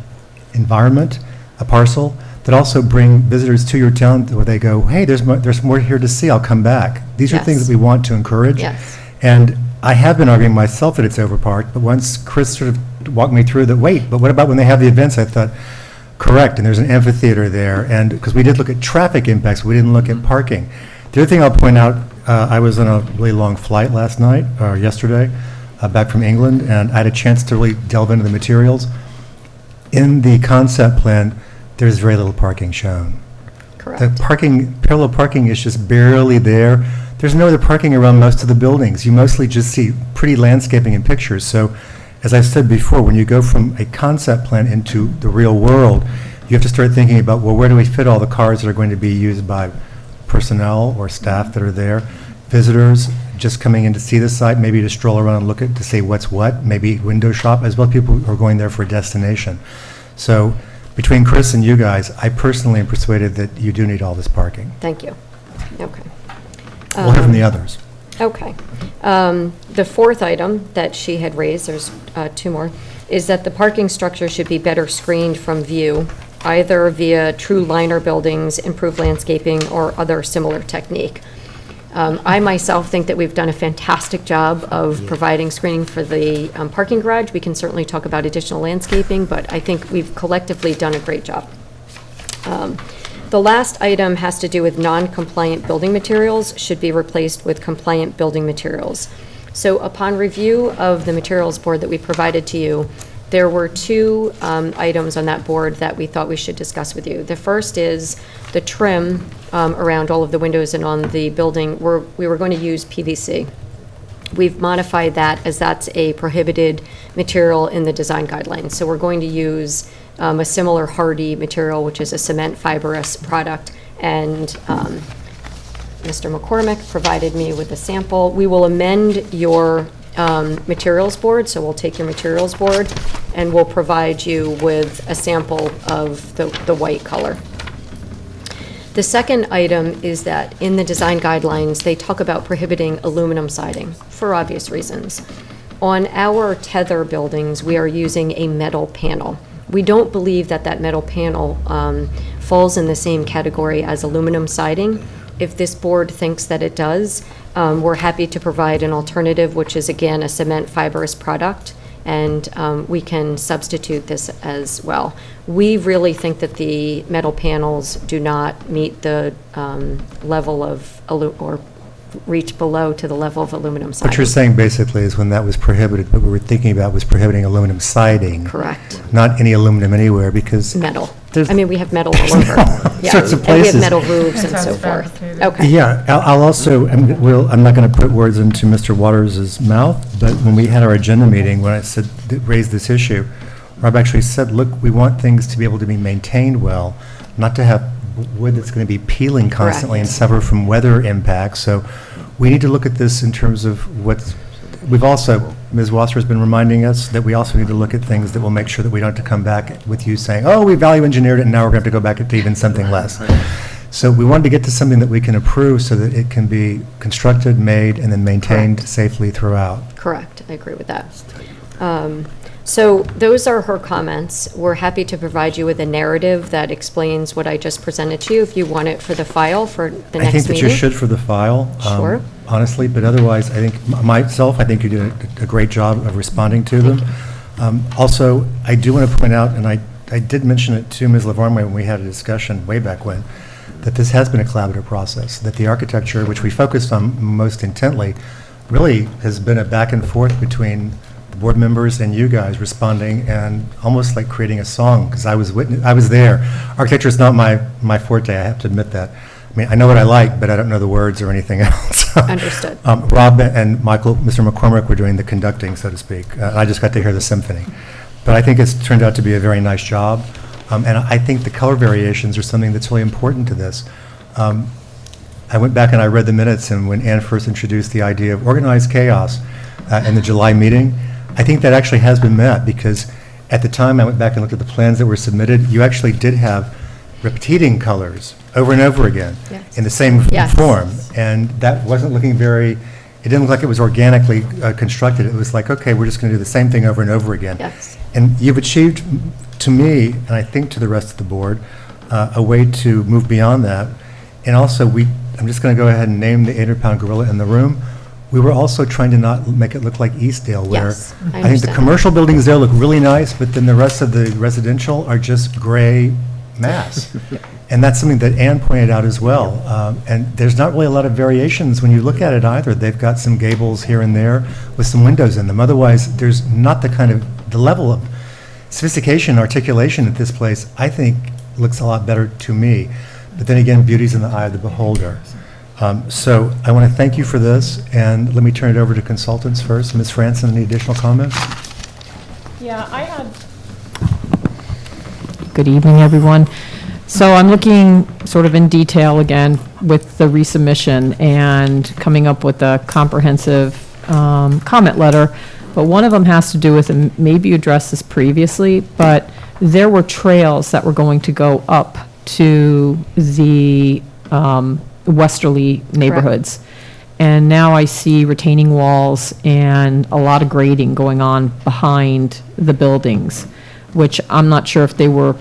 environment, a parcel, that also bring visitors to your town where they go, hey, there's more here to see, I'll come back. These are things that we want to encourage. Yes. And I have been arguing myself that it's overparked, but once Chris sort of walked me through that, wait, but what about when they have the events? I thought, correct, and there's an amphitheater there, and because we did look at traffic impacts, we didn't look at parking. The other thing I'll point out, I was on a really long flight last night, or yesterday, back from England, and I had a chance to really delve into the materials. In the concept plan, there's very little parking shown. Correct. The parallel parking is just barely there. There's no other parking around most of the buildings. You mostly just see pretty landscaping and pictures. So, as I've said before, when you go from a concept plan into the real world, you have to start thinking about, well, where do we fit all the cars that are going to be used by personnel or staff that are there, visitors just coming in to see the site, maybe to stroll around and look at to say what's what, maybe window shop, as well as people who are going there for a destination. So between Chris and you guys, I personally am persuaded that you do need all this parking. Thank you. Okay. We'll hear from the others. Okay. The fourth item that she had raised, there's two more, is that the parking structure should be better screened from view, either via true liner buildings, improved landscaping, or other similar technique. I myself think that we've done a fantastic job of providing screening for the parking garage. We can certainly talk about additional landscaping, but I think we've collectively done a great job. The last item has to do with non-compliant building materials should be replaced with compliant building materials. So upon review of the materials board that we provided to you, there were two items on that board that we thought we should discuss with you. The first is the trim around all of the windows and on the building. We were going to use PVC. We've modified that as that's a prohibited material in the design guidelines. So we're going to use a similar hardy material, which is a cement fibrous product. And Mr. McCormick provided me with a sample. We will amend your materials board, so we'll take your materials board and we'll provide you with a sample of the white color. The second item is that in the design guidelines, they talk about prohibiting aluminum siding for obvious reasons. On our tether buildings, we are using a metal panel. We don't believe that that metal panel falls in the same category as aluminum siding. If this board thinks that it does, we're happy to provide an alternative, which is, again, a cement fibrous product, and we can substitute this as well. We really think that the metal panels do not meet the level of, or reach below to the level of aluminum siding. What you're saying basically is when that was prohibited, what we were thinking about was prohibiting aluminum siding. Correct. Not any aluminum anywhere, because Metal. there's- I mean, we have metal all over. Yeah, sorts of and we have places. metal roofs and Sounds so forth. fabricated. Okay. Yeah, I'll also, I'm not going to put words into Mr. Waters' mouth, but when we had our agenda meeting, when I said, raised this issue, Rob actually said, look, we want things to be able to be maintained well, not to have wood that's going to be peeling constantly and Correct. suffer from weather impacts. So we need to look at this in terms of what's, we've also, Ms. Wasser has been reminding us that we also need to look at things that will make sure that we don't have to come back with you saying, oh, we value engineered it, and now we're going to have to go back to even something less. So we wanted to get to something that we can approve so that it can be constructed, made, and then maintained Correct. safely throughout. Correct, I agree with that. So those are her comments. We're happy to provide you with a narrative that explains what I just presented to you, if you want it for the file for the next meeting. I think that you should for the file. Sure. Honestly, but otherwise, I think, myself, I think you did a great job of responding to them. Also, I do want to point out, and I did mention it to Ms. Lavarme when we had a discussion way back when, that this has been a collaborative process, that the architecture, which we focused on most intently, really has been a back and forth between the board members and you guys responding and almost like creating a song, because I was there. Architecture is not my forte, I have to admit that. I mean, I know what I like, but I don't know the words or anything else. Understood. Rob and Michael, Mr. McCormick were doing the conducting, so to speak. I just got to hear the symphony. But I think it's turned out to be a very nice job. And I think the color variations are something that's really important to this. I went back and I read the minutes, and when Ann first introduced the idea of organized chaos in the July meeting, I think that actually has been met, because at the time I went back and looked at the plans that were submitted, you actually did have repeating colors over and over again Yes. in the same Yes. form. And that wasn't looking very, it didn't look like it was organically constructed. It was like, okay, we're just going to do the same thing over and over again. Yes. And you've achieved, to me, and I think to the rest of the board, a way to move beyond that. And also, I'm just going to go ahead and name the 800-pound gorilla in the room. We were also trying to not make it look like Eastdale, where Yes, I I think the understand. commercial buildings there look really nice, but then the rest of the residential are just gray mass. And that's something that Ann pointed out as well. And there's not really a lot of variations when you look at it either. They've got some gables here and there with some windows in them. Otherwise, there's not the level of sophistication, articulation at this place, I think, looks a lot better to me. But then again, beauty's in the eye of the beholder. So I want to thank you for this, and let me turn it over to consultants first. Ms. Franson, any additional comments? Yeah, I had. Good evening, everyone. So I'm looking sort of in detail again with the resubmission and coming up with a comprehensive comment letter. But one of them has to do with, and maybe you addressed this previously, but there were trails that were going to go up to the westerly neighborhoods. And now I see retaining walls and a lot of grading going on behind the buildings, which I'm not sure if they were,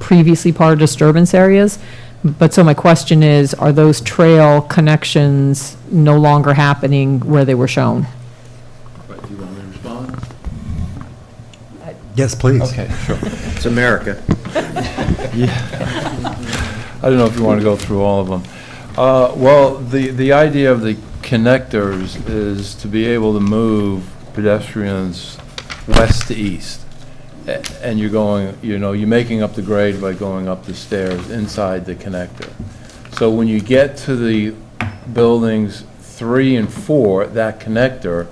previously part of disturbance areas. But so my question is, are those trail connections no longer happening where they were shown? Right, do you want me to respond? Yes, please. Okay, sure. It's America. I don't know if you want to go through all of them. Well, the idea of the connectors is to be able to move pedestrians west to east. And you're going, you're making up the grade by going up the stairs inside the connector. So when you get to the buildings 3 and 4, that connector,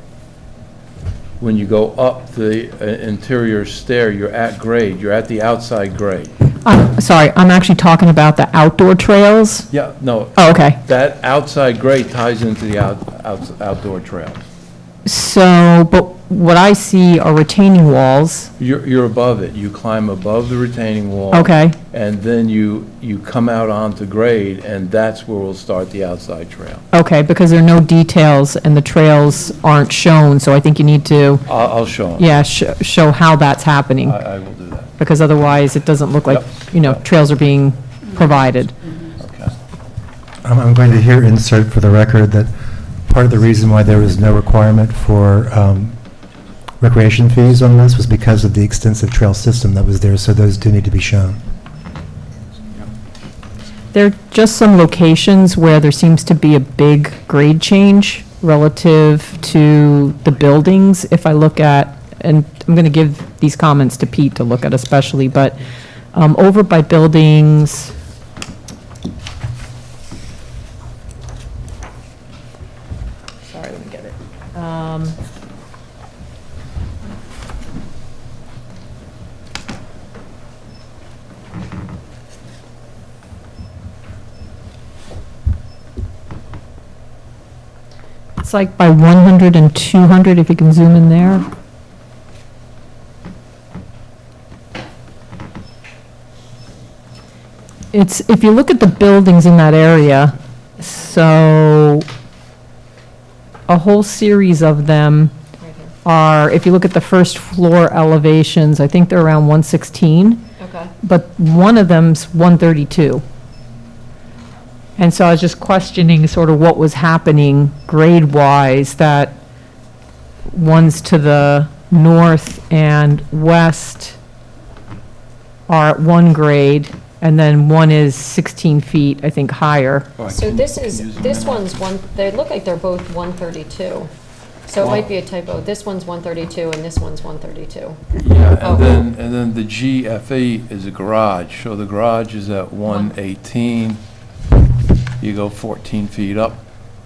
when you go up the interior stair, you're at grade, you're at the outside grade. Sorry, I'm actually talking about the outdoor trails. Yeah, no. Oh, okay. That outside grade ties into the outdoor trails. So, but what I see are retaining walls. You're above it. You climb above the retaining wall. Okay. And then you come out onto grade, and that's where we'll start the outside trail. Okay, because there are no details and the trails aren't shown, so I think you need to, I'll show them. yeah, show how that's happening. I will do that. Because otherwise, it doesn't look like, trails are being provided. Okay. I'm going to here insert for the record that part of the reason why there was no requirement for recreation fees on this was because of the extensive trail system that was there, so those do need to be shown. There are just some locations where there seems to be a big grade change relative to the buildings. If I look at, and I'm going to give these comments to Pete to look at especially, but over by buildings, sorry, let me get it. It's like by 100 and 200, if you can zoom in there. It's, if you look at the buildings in that area, so a whole series of them are, if you look at the first floor elevations, I think they're around 116. Okay. But one of them's 132. And so I was just questioning sort of what was happening grade-wise, that ones to the north and west are at one grade, and then one is 16 feet, I think, higher. So this one's they look like they're both 132. So it might be a typo. This one's 132 and this one's 132. Yeah, Oh. and then the GFE is a garage, so the garage is at 118. You go 14 feet up,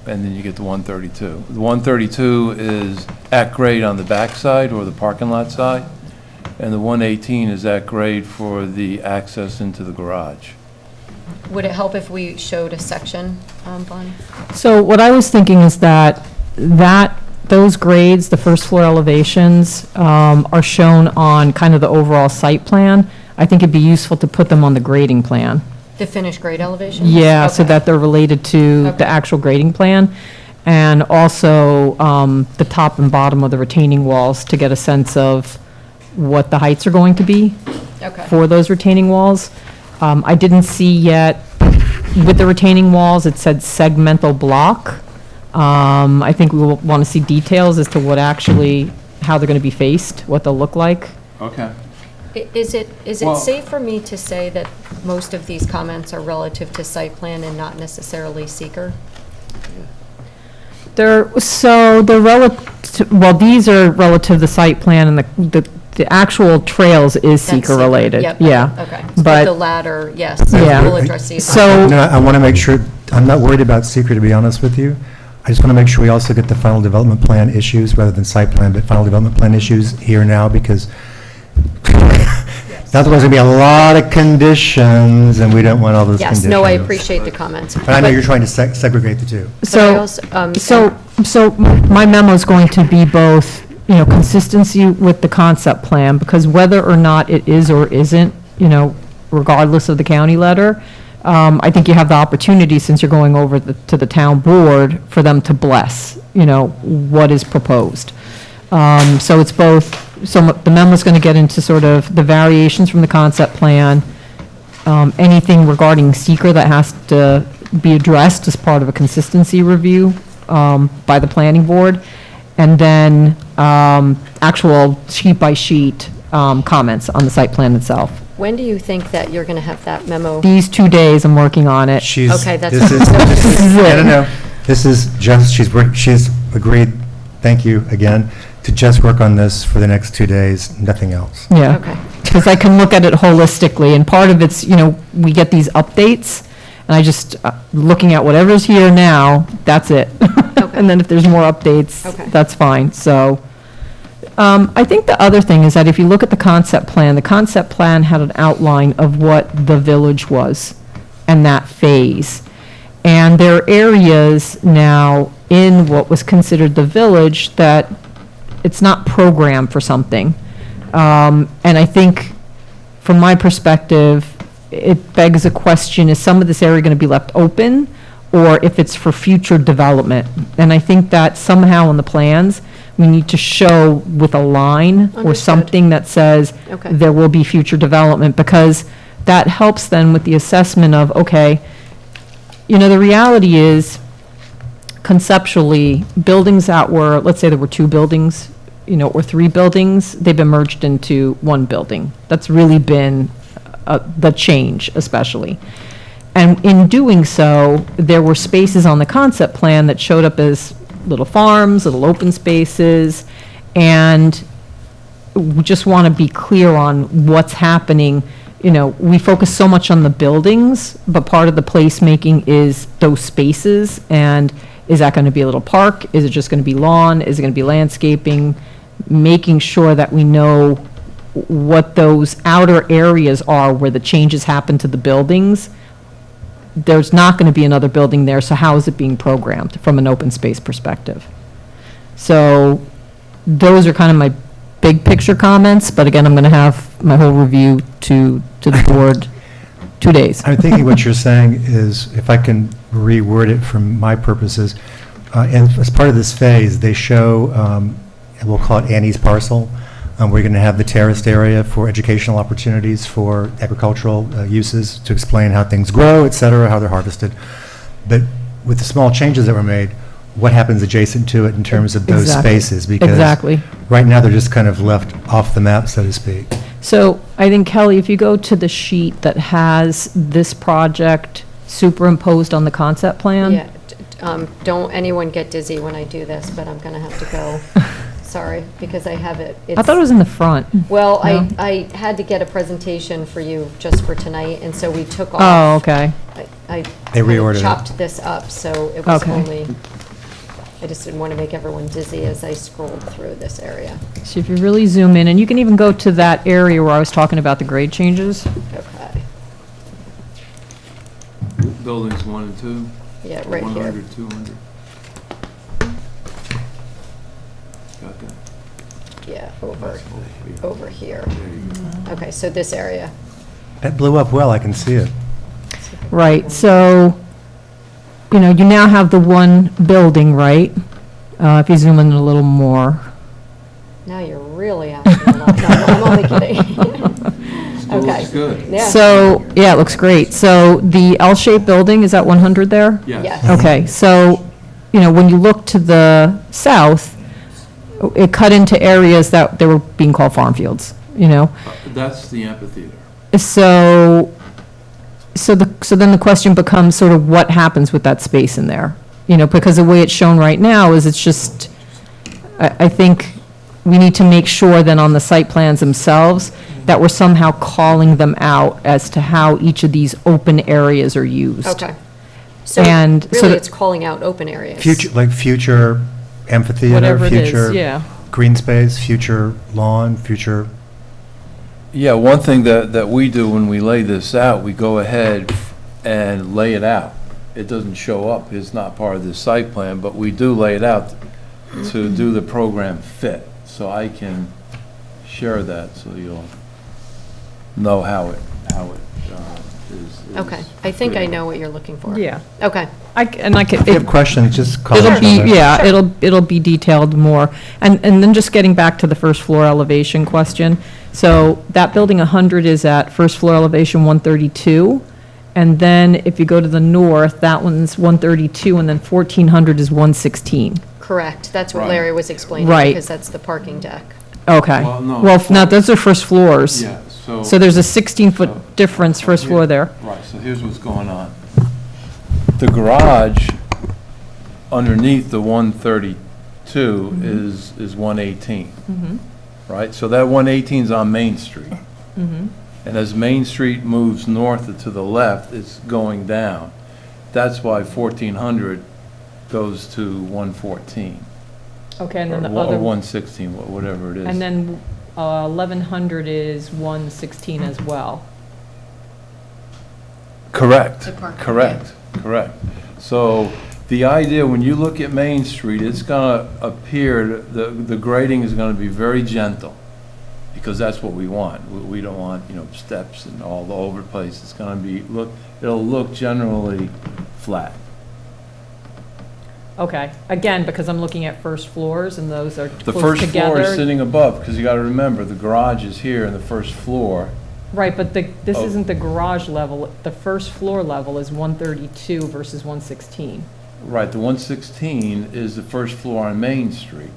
and then you get to 132. The 132 is at grade on the backside or the parking lot side, and the 118 is at grade for the access into the garage. Would it help if we showed a section, Bonnie? So what I was thinking is that those grades, the first floor elevations, are shown on kind of the overall site plan. I think it'd be useful to put them on the grading plan. The finished grade elevation? Yeah, so Okay. that they're related to Okay. the actual grading plan. And also, the top and bottom of the retaining walls to get a sense of what the heights are going to be Okay. for those retaining walls. I didn't see yet, with the retaining walls, it said segmental block. I think we will want to see details as to what actually, how they're going to be faced, what they'll look like. Okay. Is it Well- safe for me to say that most of these comments are relative to site plan and not necessarily seeker? They're relative, well, these are relative to the site plan and the the actual trails is That's seeker related, Yep, yeah. okay. But But, the latter, yes, Yeah. we'll address these. So- No, I want to make sure, I'm not worried about secret, to be honest with you. I just want to make sure we also get the final development plan issues, rather than site plan, but final development plan issues here now, because otherwise there's going to be a lot of conditions, and we don't want all those conditions. Yes, no, I appreciate the comments. But I know you're trying to segregate the two. I so, also, so my memo is going to be both, consistency with the concept plan, because whether or not it is or isn't, regardless of the county letter, I think you have the opportunity, since you're going over to the town board, for them to bless, what is proposed. So it's both, so the memo's going to get into sort of the variations from the concept plan, anything regarding seeker that has to be addressed as part of a consistency review by the planning board, and then actual sheet-by-sheet comments on the site plan itself. when do you think that you're going to have that memo? These 2 days, I'm working on it. Okay, that's This is, fine. no. This is just, she's agreed, thank you again, to just work on this for the next 2 days, nothing else. Yeah. Okay. Because I can look at it holistically, and part of it's, we get these updates, and I just, looking at whatever's here now, that's it. And then if there's more updates, Okay. that's fine, so. I think the other thing is that if you look at the concept plan had an outline of what the village was and that phase. And there are areas now in what was considered the village that it's not programmed for something. And I think, from my perspective, it begs a question, is some of this area going to be left open, or if it's for future development? And I think that somehow in the plans, we need to show with a line or Understood. something that says Okay. there will be future development, because that helps then with the assessment of, okay, the reality is, conceptually, buildings that were, let's say there were 2 buildings, or 3 buildings, they've been merged into 1 building. That's really been the change, especially. And in doing so, there were spaces on the concept plan that showed up as little farms, little open spaces, and we just want to be clear on what's happening. We focus so much on the buildings, but part of the placemaking is those spaces, and is that going to be a little park? Is it just going to be lawn? Is it going to be landscaping? Making sure that we know what those outer areas are where the changes happen to the buildings. There's not going to be another building there, so how is it being programmed from an open space perspective? So those are kind of my big picture comments, but again, I'm going to have my whole review to the board 2 days. I'm thinking what you're saying is, if I can reword it for my purposes, and as part of this phase, they show, and we'll call it Annie's parcel. We're going to have the terraced area for educational opportunities for agricultural uses, to explain how things grow, et cetera, how they're harvested. But with the small changes that were made, what happens adjacent to it in terms of those Exactly. spaces? Because Exactly. right now, they're just kind of left off the map, so to speak. So I think, Kelly, if you go to the sheet that has this project superimposed on the concept plan. Yeah, don't anyone get dizzy when I do this, but I'm going to have to go. Sorry, because I have it. I thought it was in the front. Well, No? I had to get a presentation for you just for tonight, and so we took off. Oh, okay. I They reordered it. chopped this up, so it was Okay. only, I just didn't want to make everyone dizzy as I scrolled through this area. So if you really zoom in, and you can even go to that area where I was talking about the grade changes. Okay, Buildings 1 and 2? yeah, right here. 100, 200. Got that. Yeah, over here. There you go. Okay, so this area. That blew up well, I can see it. Right, so, you now have the one building, right? If you zoom in a little more. Now you're really asking a lot. No, I'm only kidding. Still Okay. looks good. Yeah. So, yeah, it looks great. So the L-shaped building, is that 100 there? Yes. Okay, so, when you look to the south, it cut into areas that they were being called farm fields, That's the amphitheater. So then the question becomes sort of what happens with that space in there? Because the way it's shown right now is it's just, I think we need to make sure then on the site plans themselves that we're somehow calling them out as to how each of these open areas are used. Okay. So And so really, that- it's calling out open areas. Future amphitheater, Whatever it is, future yeah. green space, future lawn, future, Yeah, one thing that we do when we lay this out, we go ahead and lay it out. It doesn't show up, it's not part of the site plan, but we do lay it out to do the program fit. So I can share that so you'll know how it is. Okay, I think I know what you're looking for. Yeah. Okay, And I can. if you have questions, just call It'll each be, other. yeah, it'll be detailed more. And then just getting back to the first floor elevation question. So that building 100 is at first floor elevation 132. And then if you go to the north, that one's 132, and then 1400 is 116. correct. That's what Right. Larry was explaining. Right. Because that's the parking deck. Okay. Well, no. Well, no, those are first floors. Yeah, so. So there's a 16-foot difference first floor there. Right, so here's what's going on. The garage underneath the 132 is 118. Right, so that 118 is on Main Street. And as Main Street moves north and to the left, it's going down. That's why 1400 goes to 114. Okay, and then the Or other, 116, whatever it is. and then 1100 is 116 as well. Correct, The parking, correct, correct. So the idea, when you look at Main Street, it's gonna appear, the grading is gonna be very gentle, because that's what we want. We don't want, steps and all over the place. It's gonna be, it'll look generally flat. Okay, again, because I'm looking at first floors, and those are The close first floor is together. sitting above, because you gotta remember, the garage is here in the first floor. Right, but this Oh. isn't the garage level. The first floor level is 132 versus 116. Right, the 116 is the first floor on Main Street.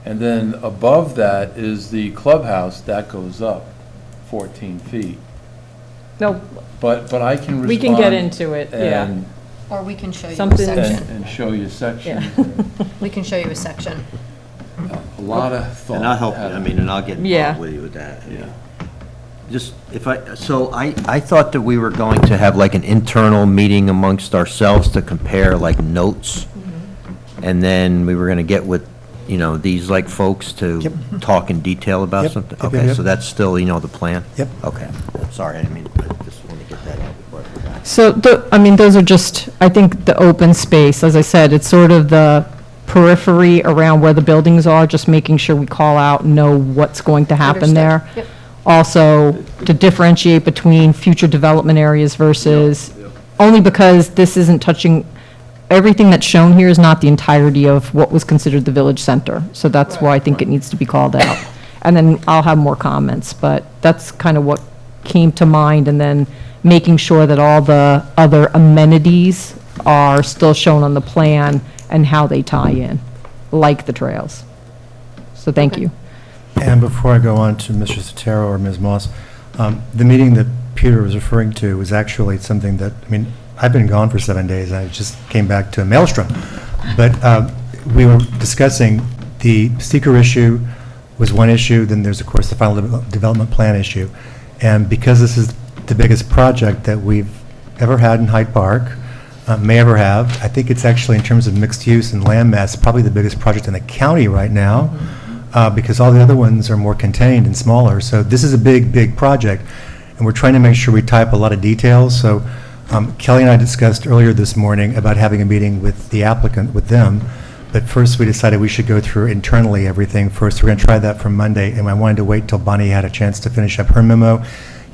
And then above that is the clubhouse, that goes up 14 feet. No, But I can respond. we can get into it, yeah. and- Or we can show you a Something- section. And show you sections. We can show you a section. A lot of thought. And I'll help you, had- and I'll get Yeah. involved with you with that. Yeah. Just, I thought that we were going to have like an internal meeting amongst ourselves to compare like notes. And then we were gonna get with, these like folks to Yep. talk in detail about Yep. something? Yep, Okay, yep, so yep. that's still, the plan? Yep. Okay, sorry, I just want to get that out before I forgot. So, those are just, I think, the open space. As I said, it's sort of the periphery around where the buildings are, just making sure we call out, know what's going to happen Understood. there. Yep. Also, to differentiate between future development areas versus, only because this isn't touching, everything that's shown here is not the entirety of what was considered the village center. So that's why I think it needs to be called out. And then I'll have more comments, but that's kind of what came to mind. And then making sure that all the other amenities are still shown on the plan and how they tie in, like the trails. So thank Okay. you. And before I go on to Mr. Sotero or Ms. Moss, the meeting that Peter was referring to was actually something that, I've been gone for 7 days, I just came back to a maelstrom. But we were discussing the seeker issue was one issue, then there's, of course, the final development plan issue. And because this is the biggest project that we've ever had in Hyde Park, may ever have, I think it's actually, in terms of mixed use and land mass, probably the biggest project in the county right now, because all the other ones are more contained and smaller. So this is a big, big project, and we're trying to make sure we tie up a lot of details. So Kelly and I discussed earlier this morning about having a meeting with the applicant, with them, but first we decided we should go through internally everything first. We're going to try that from Monday, and I wanted to wait till Bonnie had a chance to finish up her memo,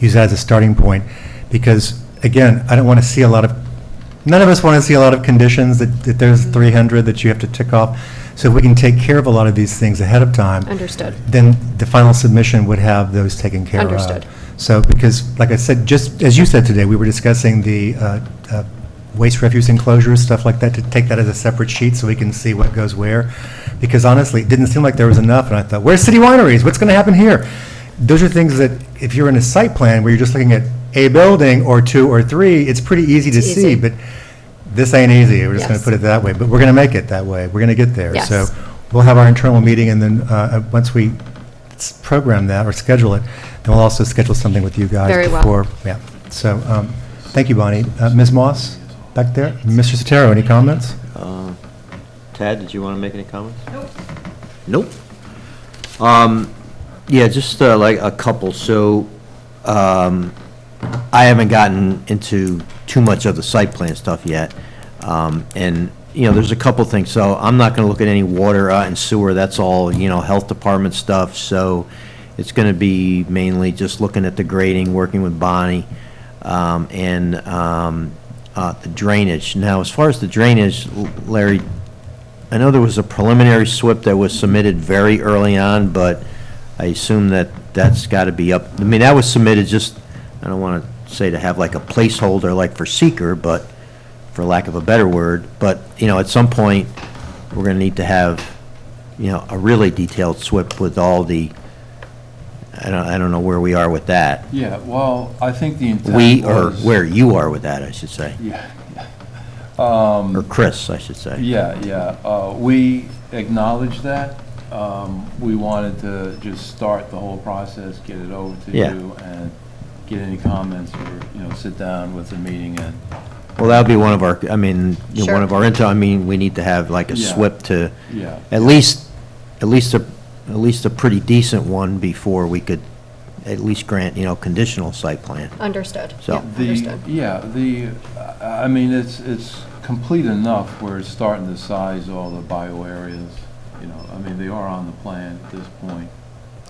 use that as a starting point, because, again, I don't want to see a lot of, none of us want to see a lot of conditions that there's 300 that you have to tick off. So if we can take care of a lot of these things ahead of time. Understood. Then the final submission would have those taken care of. Understood. So, because, like I said, just as you said today, we were discussing the waste refuse enclosures, stuff like that, to take that as a separate sheet so we can see what goes where. Because honestly, it didn't seem like there was enough, and I thought, where's city wineries? What's going to happen here? Those are things that, if you're in a site plan where you're just looking at a building or two or three, it's pretty easy to It's see, easy. but this ain't easy. We're just going Yes. to put it that way. But we're going to make it that way. We're going to get there. Yes. So we'll have our internal meeting, and then once we program that or schedule it, then we'll also schedule something with you guys Very well. before. Yeah. So, thank you, Bonnie. Ms. Moss, back there. Mr. Sotero, any comments? Tad, did you want to make any comments? Nope. Yeah, just like a couple. So, I haven't gotten into too much of the site plan stuff yet. And, there's a couple things. So I'm not going to look at any water and sewer. That's all, health department stuff. So it's going to be mainly just looking at the grading, working with Bonnie, and the drainage. Now, as far as the drainage, Larry, I know there was a preliminary SWIP that was submitted very early on, but I assume that that's got to be up. I mean, that was submitted just, I don't want to say to have like a placeholder like for seeker, but for lack of a better word, but, at some point, we're going to need to have, a really detailed SWIP with all the, I don't know where we are with that. Yeah, well, I think the intent We, or was- where you are with that, I should say. Yeah, Or Chris, I should say. yeah. We acknowledge that. We wanted to just start the whole process, get it over to Yeah. you, and get any comments or, sit down with the meeting and. Well, that would be one of our, I mean, Sure. one of our we need to have like a Yeah. SWIP to, Yeah. at least a pretty decent one before we could at least grant, conditional site plan. Understood. So- Yeah, understood. I mean, it's complete enough where it's starting to size all the bio areas, I mean, they are on the plan at this point.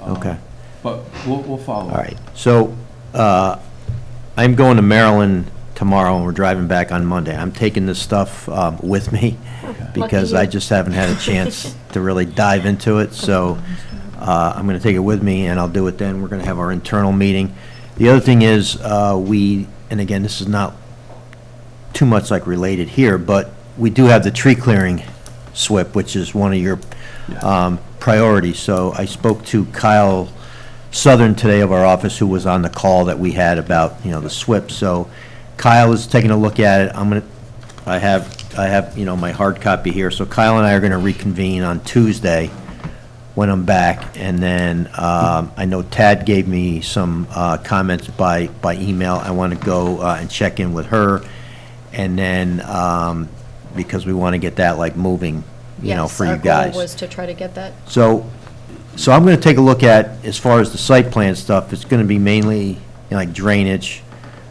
Okay. But we'll follow. All right, so, I'm going to Maryland tomorrow, and we're driving back on Monday. I'm taking this stuff with me, because Lucky I you. just haven't had a chance to really dive into it, so I'm going to take it with me, and I'll do it then. We're going to have our internal meeting. The other thing is, and again, this is not too much like related here, but we do have the tree clearing SWIP, which is one of your priorities. So I spoke to Kyle Southern today of our office, who was on the call that we had about, the SWIP. So Kyle is taking a look at it. I have, my hard copy here. So Kyle and I are going to reconvene on Tuesday when I'm back. And then I know Tad gave me some comments by email. I want to go and check in with her. And then, because we want to get that like moving, for you Yes, guys. our goal was to try to get that. So I'm going to take a look at, as far as the site plan stuff, it's going to be mainly like drainage,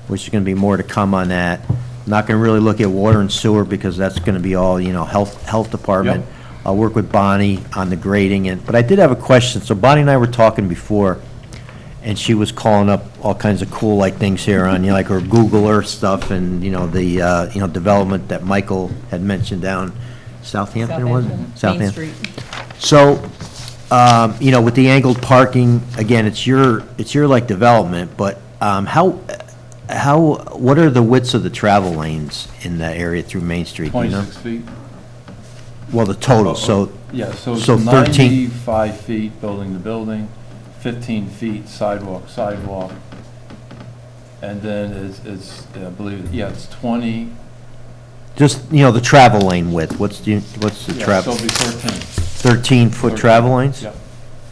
which is going to be more to come on that. Not going to really look at water and sewer, because that's going to be all, health department. Yep. I'll work with Bonnie on the grading, but I did have a question. So Bonnie and I were talking before, and she was calling up all kinds of cool like things here on, like her Google Earth stuff, and, the, development that Michael had mentioned down Southampton, was it? Southampton. So, with the angled parking, again, it's your like development, but what are the widths of the travel lanes in that area through Main Street, do you know? 26 feet. Well, the total, so, Yeah, so it's so 13 95 feet building to building, 15 feet sidewalk, and then it's, I believe, it's 20. just, the travel lane width, what's the Yeah, travel? so it'll be 13. 13-foot travel lanes? Yeah.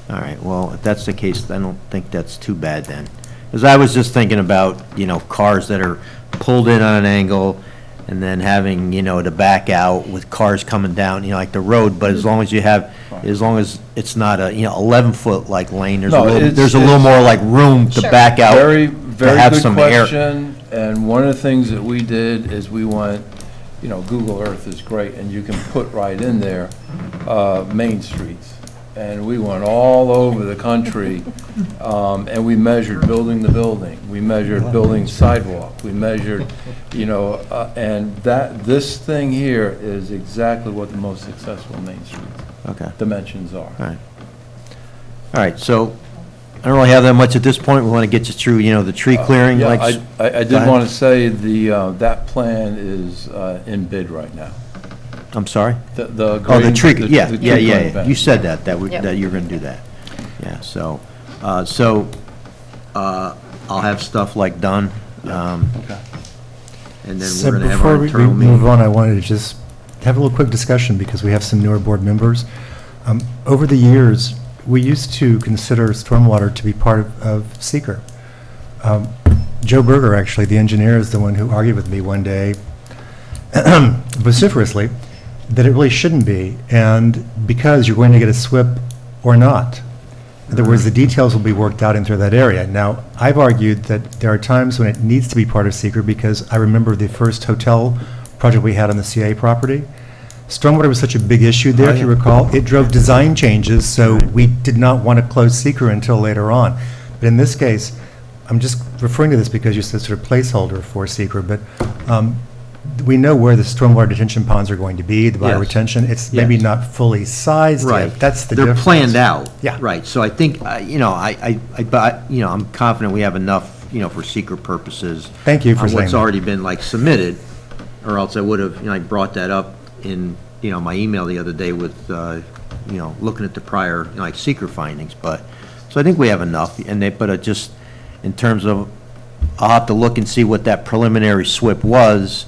All right, well, if that's the case, I don't think that's too bad then. Because I was just thinking about, cars that are pulled in on an angle and then having, to back out with cars coming down, like the road, but as long as you have, as long as it's not a, 11-foot like lane, there's a No, little, it's- there's a little more like room to Sure. back out. Very, to very have good some air. question, and one of the things that we did is we went, Google Earth is great, and you can put right in there, main streets. And we went all over the country, and we measured building to building. We measured building sidewalk. We measured, and this thing here is exactly what the most successful main street Okay, dimensions are. all right, so I don't really have that much at this point. We want to get you through, the tree clearing, Yeah, like. I Go did ahead. want to say that plan is in bid right now. I'm sorry? The Oh, the grading- tree, the yeah, tree yeah, clearing yeah. plan. You said that Yep. that you were going to do that. Yeah, so, I'll have stuff like done, Okay. and then So we're going to have our before we internal move meeting. on, I wanted to just have a little quick discussion, because we have some newer board members. Over the years, we used to consider stormwater to be part of seeker. Joe Berger, actually, the engineer, is the one who argued with me one day vociferously that it really shouldn't be, and because you're going to get a SWIP or not. In other words, the details will be worked out into that area. Now, I've argued that there are times when it needs to be part of seeker because I remember the first hotel project we had on the CA property. Stormwater was such a big issue there, if you recall. It drove design changes, so we did not want to close seeker until later on. But in this case, I'm just referring to this because you said sort of placeholder for seeker, but we know where the stormwater detention ponds are going to be, the bioretention. It's maybe Yes. not fully sized Right. yet. That's the They're difference. planned out. Yeah. Right, so I think, but, I'm confident we have enough, for seeker purposes. Thank you for saying What's that. already been submitted, or else I would have, I brought that up in, my email the other day with, looking at the prior, seeker findings, but, so I think we have enough, but it just, in terms of, I'll have to look and see what that preliminary SWIP was,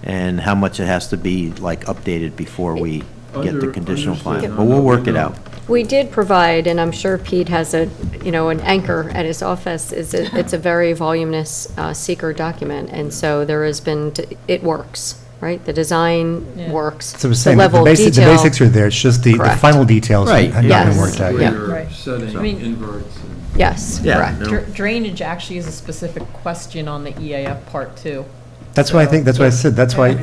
and how much it has to be, updated before we get the conditional plan, but we'll work it out. We did provide, and I'm sure Pete has an anchor at his office, it's a very voluminous seeker document, and so there has been, it works, right? The design works. So we're The saying level of the detail. basics are there, it's just the Correct. final details Right. have not Yes. been worked out Yeah. yet. We're setting I mean- inverts and. Yes, Yeah, correct. no. Drainage actually is a specific question on the EAF part, too. That's why I think, that's what I said, that's why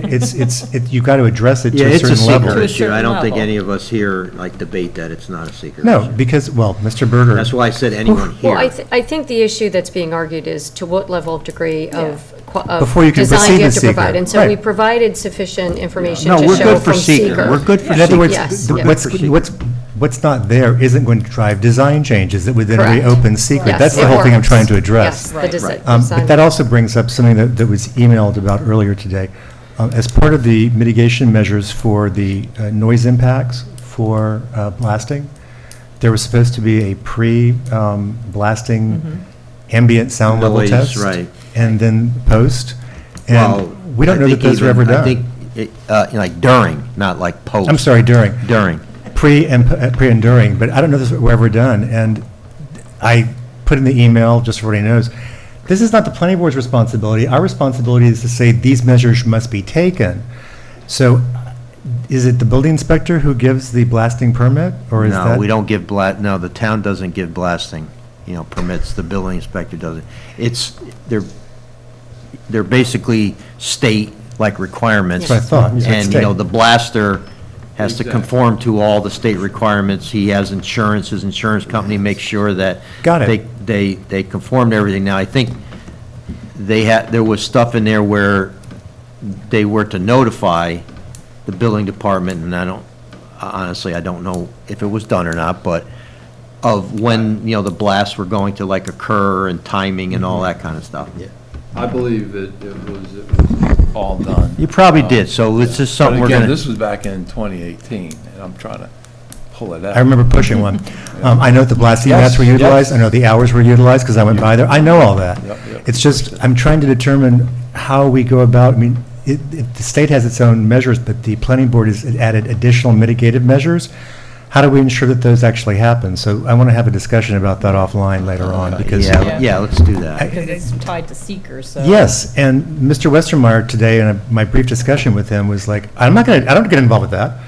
you've got to address it Yeah, to a it's a certain seeker level. To a issue. I certain don't think level. any of us here debate that it's not a seeker No, issue. because, well, Mr. Berger. That's why I said anyone Well, here. I think the issue that's being argued is to what level of degree of Before you can design proceed you have to to provide. seeker. And so we Right. provided sufficient information No, to we're show good for from seeker. seeker. We're good for In other seeker. words, Yes, th- yeah. what's not there isn't going to drive design changes that would then Correct. reopen secret. Yes, That's the it whole thing I'm works. trying to Yes, address. the Right. design. But that also brings up something that was emailed about earlier today. As part of the mitigation measures for the noise impacts for blasting, there was supposed to be a pre-blasting ambient sound level Noise, test. right. And then post. Well, And we don't I know that think those were ever even- I done. think, during, not post. I'm sorry, during. During. Pre and during, but I don't know if this were ever done. And I put in the email, just so everybody knows, this is not the planning board's responsibility. Our responsibility is to say these measures must be taken. So is it the building inspector who gives the blasting permit, or is that? No, we don't give no, the town doesn't give blasting, permits, the building inspector doesn't. They're basically state-like requirements. That's what I thought. It's And, state. the blaster has to Exactly. conform to all the state requirements. He has insurance, his insurance company makes sure that. Got it. They conform to everything. Now, I think there was stuff in there where they were to notify the building department, and honestly, I don't know if it was done or not, but of when, the blasts were going to occur and timing and all that kind of stuff. I believe it was all done. You probably did, so it's just something But we're again, gonna. this was back in 2018, and I'm trying to pull it out. I remember pushing one. I know the blasting Yes, mats were utilized, yes. I know the hours were utilized, because I went by there, I know all that. Yep, yep. It's just, I'm trying to determine how we go about, the state has its own measures, but the planning board has added additional mitigative measures. How do we ensure that those actually happen? So I want to have a discussion about that offline later on, because. Yeah, let's do that. Because it's tied to seekers, so. Yes, and Mr. Westermeyer today, in my brief discussion with him, was like, I don't get involved with that.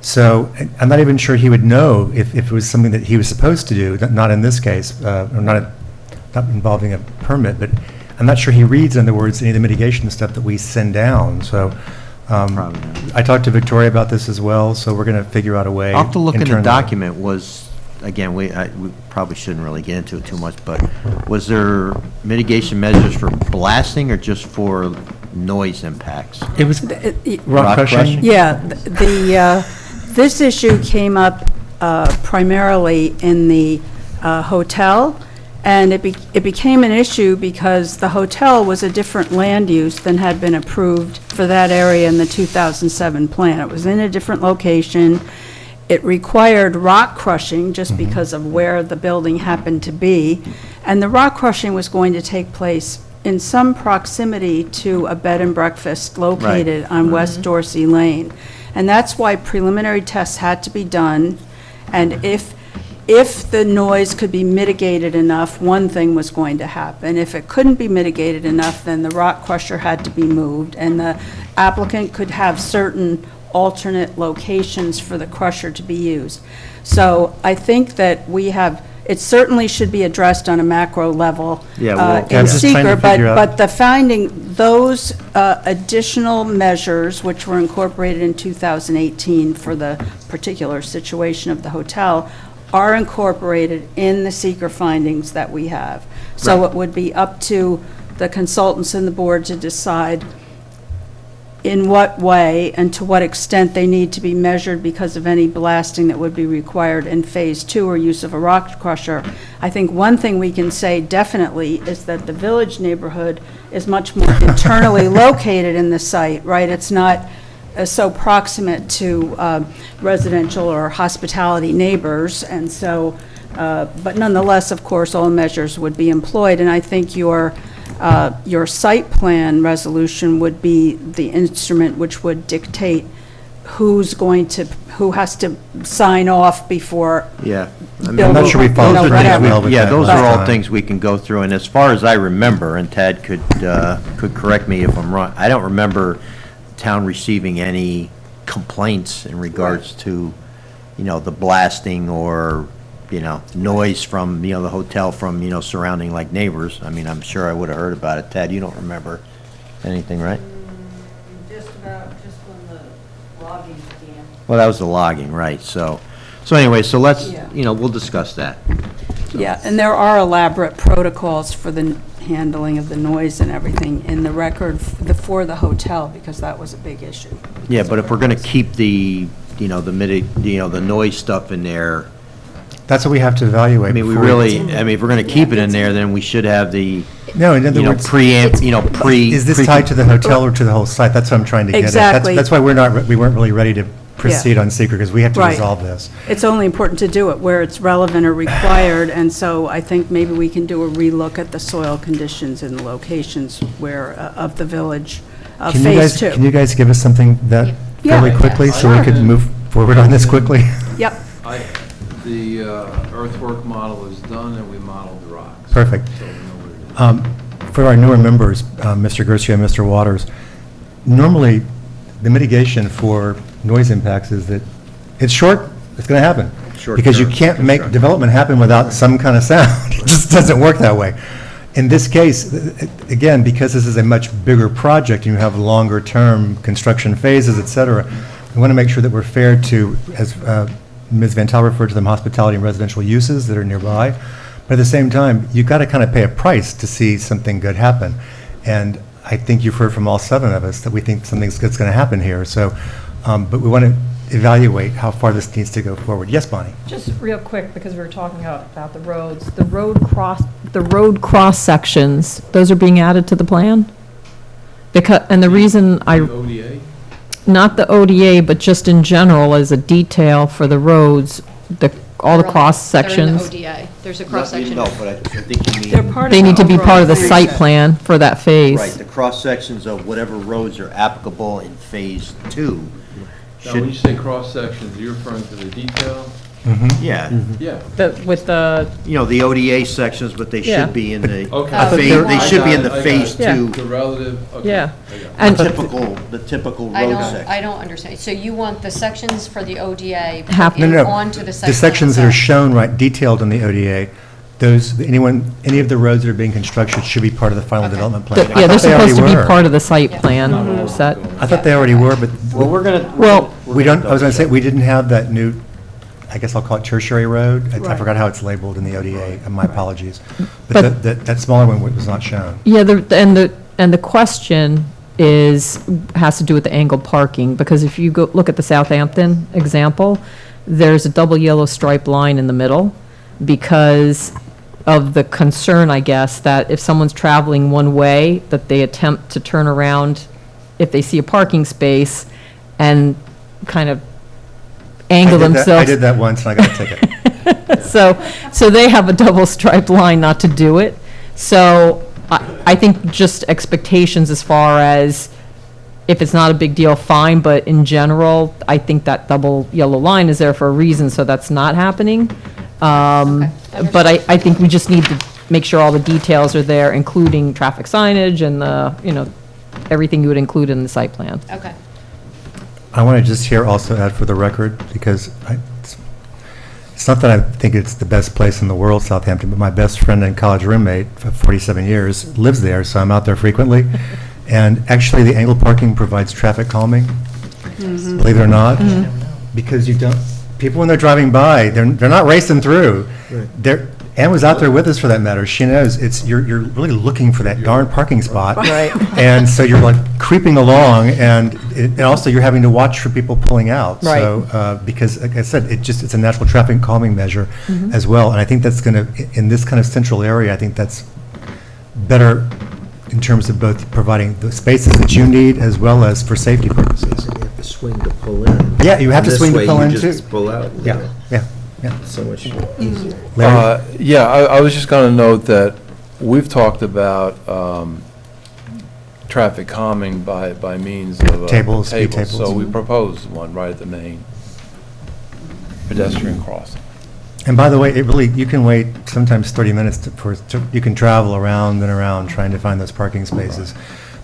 So I'm not even sure he would know if it was something that he was supposed to do, not in this case, or not involving a permit, but I'm not sure he reads, in other words, any of the mitigation stuff that we send down, so. Probably not. I talked to Victoria about this as well, so we're going to figure out a way. I'll have to look in the internally. document again, we probably shouldn't really get into it too much, but was there mitigation measures for blasting or just for noise impacts? It was Rock rock crushing? crushing? Yeah, this issue came up primarily in the hotel, and it became an issue because the hotel was a different land use than had been approved for that area in the 2007 plan. It was in a different location. It required rock crushing just because of where the building happened to be, and the rock crushing was going to take place in some proximity to a bed and breakfast located on West Dorsey Lane. And that's why preliminary tests had to be done, And if the noise could be mitigated enough, one thing was going to happen. If it couldn't be mitigated enough, then the rock crusher had to be moved, and the applicant could have certain alternate locations for the crusher to be used. So I think that it certainly should be addressed on a macro level Yeah, well, I'm in just trying to seeker, figure out- but the finding, those additional measures, which were incorporated in 2018 for the particular situation of the hotel, are incorporated in the seeker findings that we have. So it would be up to the consultants and the board to decide in what way and to what extent they need to be measured because of any blasting that would be required in Phase 2 or use of a rock crusher. I think one thing we can say definitely is that the village neighborhood is much more internally located in the site, right? It's not so proximate to residential or hospitality neighbors, and so, but nonetheless, of course, all measures would be employed, and I think your site plan resolution would be the instrument which would dictate who has to sign off before. Yeah. I mean, Bill I'm not sure we will- followed you know, through that whatever. well with Yeah, that those last are all time. things we can go through, and as far as I remember, and Tad could correct me if I'm wrong, I don't remember town receiving any complaints in regards to, the blasting or, noise from, the hotel from, surrounding like neighbors. I mean, I'm sure I would have heard about it. Tad, you don't remember anything, right? Just when the logging began. Well, that was the logging, right, so anyway, so let's, Yeah. we'll discuss that. Yeah, and there are elaborate protocols for the handling of the noise and everything in the record for the hotel, because that was a big issue. Yeah, but if we're gonna keep the noise stuff in there, That's what we have to evaluate. I mean, before if we're gonna keep it in there, then we should have the, No, in other words, is this tied to the hotel or to the whole site? That's what I'm trying to get at. Exactly. That's why we weren't really ready to proceed on seeker, because we have to Right. resolve this. It's only important to do it where it's relevant or required, and so I think maybe we can do a relook at the soil conditions and the locations of the village, of Can you Phase guys, 2. can you guys give us something that Yeah. fairly quickly, so we could move forward on this quickly? Yep, The earthwork model is done, and we modeled the rocks. Perfect. So we know what it is. For our newer members, Mr. Garcia and Mr. Waters, normally, the mitigation for noise impacts is that it's short, it's going to happen. Short Because you term, can't make construction. development happen without some kind of sound. It just doesn't work that way. In this case, again, because this is a much bigger project, and you have longer-term construction phases, et cetera, we want to make sure that we're fair to, as Ms. Van Tel referred to them, hospitality and residential uses that are nearby. But at the same time, you've got to kind of pay a price to see something good happen. And I think you've heard from all seven of us that we think something good's going to happen here. So, but we want to evaluate how far this needs to go forward. Yes, Bonnie? Just real quick, because we were talking about the roads, the road cross sections, those are being added to the plan? And the reason ODA? not the ODA, but just in general as a detail for the roads, all the cross sections, They're in the ODA. There's a cross-section. No, but I think you they're mean, part of they the need to be part of the overall site plan. plan for that phase. right, the cross-sections of whatever roads are applicable in Phase 2 Now, when you should, say cross-sections, you're referring to the detail? yeah, Yeah. With the, the ODA sections, but they Yeah. should be in the, Okay. I thought they were- they should be in the I got it. Phase Yeah. 2, The relative, okay. Yeah. I got it. and the typical I road don't, section. I don't understand. So you want the sections for the ODA Have- put No, in no, no. onto the site The plan sections that are itself? shown, right, detailed in the ODA, any of the roads that are being constructed should be part of the final development plan. yeah, they're I thought they already supposed to be were. part of the site plan set. I thought they already were, but Well, we're gonna. Well, we don't, I was going to say, we didn't have that new, I guess I'll call it tertiary road. I Right. forgot how it's labeled in the ODA, and my apologies. But- But that smaller one was not shown. Yeah, and the question has to do with the angled parking, because if you go, look at the Southampton example, there's a double yellow stripe line in the middle because of the concern, I guess, that if someone's traveling one way, that they attempt to turn around if they see a parking space and kind of angle themselves. I did that once, and I got a ticket. So they have a double striped line not to do it. So I think just expectations as far as if it's not a big deal, fine, but in general, I think that double yellow line is there for a reason, so that's not happening. But I think we just need to make sure all the details are there, including traffic signage and the, everything you would include in the site plan. Okay. I want to just here also add for the record, because it's not that I think it's the best place in the world, Southampton, but my best friend and college roommate for 47 years lives there, so I'm out there frequently. And actually, the angled parking provides traffic calming, believe it or not, because you don't, people when they're driving by, they're not racing through. Ann was out there with us for that matter. She knows you're really looking for that darn parking spot. Right. And so you're like creeping along, and also you're having to watch for people pulling out. Right. So, because like I said, it's a natural traffic calming measure as well. And I think that's going to, in this kind of central area, I think that's better in terms of both providing the spaces that you need as well as for safety purposes. You have to swing to pull in. Yeah, you have to swing to pull in This way, you just too. pull out. Yeah, yeah. So much easier. Larry? Yeah, I was just going to note that we've talked about traffic calming by means of Tables, speed tables. So we proposed one right at the main pedestrian crossing. And by the way, you can wait sometimes 30 minutes you can travel around and around trying to find those parking spaces.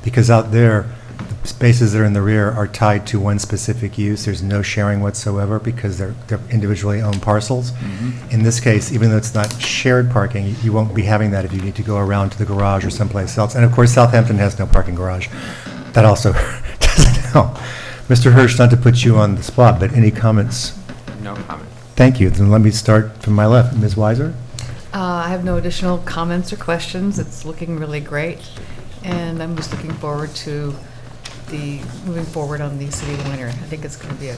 Because out there, the spaces that are in the rear are tied to one specific use. There's no sharing whatsoever because they're individually owned parcels. In this case, even though it's not shared parking, you won't be having that if you need to go around to the garage or someplace else. And of course, Southampton has no parking garage. That also doesn't help. Mr. Hirsch, not to put you on the spot, but any comments? No comment. Thank you. Then let me start from my left. Ms. Weiser? I have no additional comments or questions. It's looking really great, and I'm just looking forward to moving forward on the city winner. I think it's going to be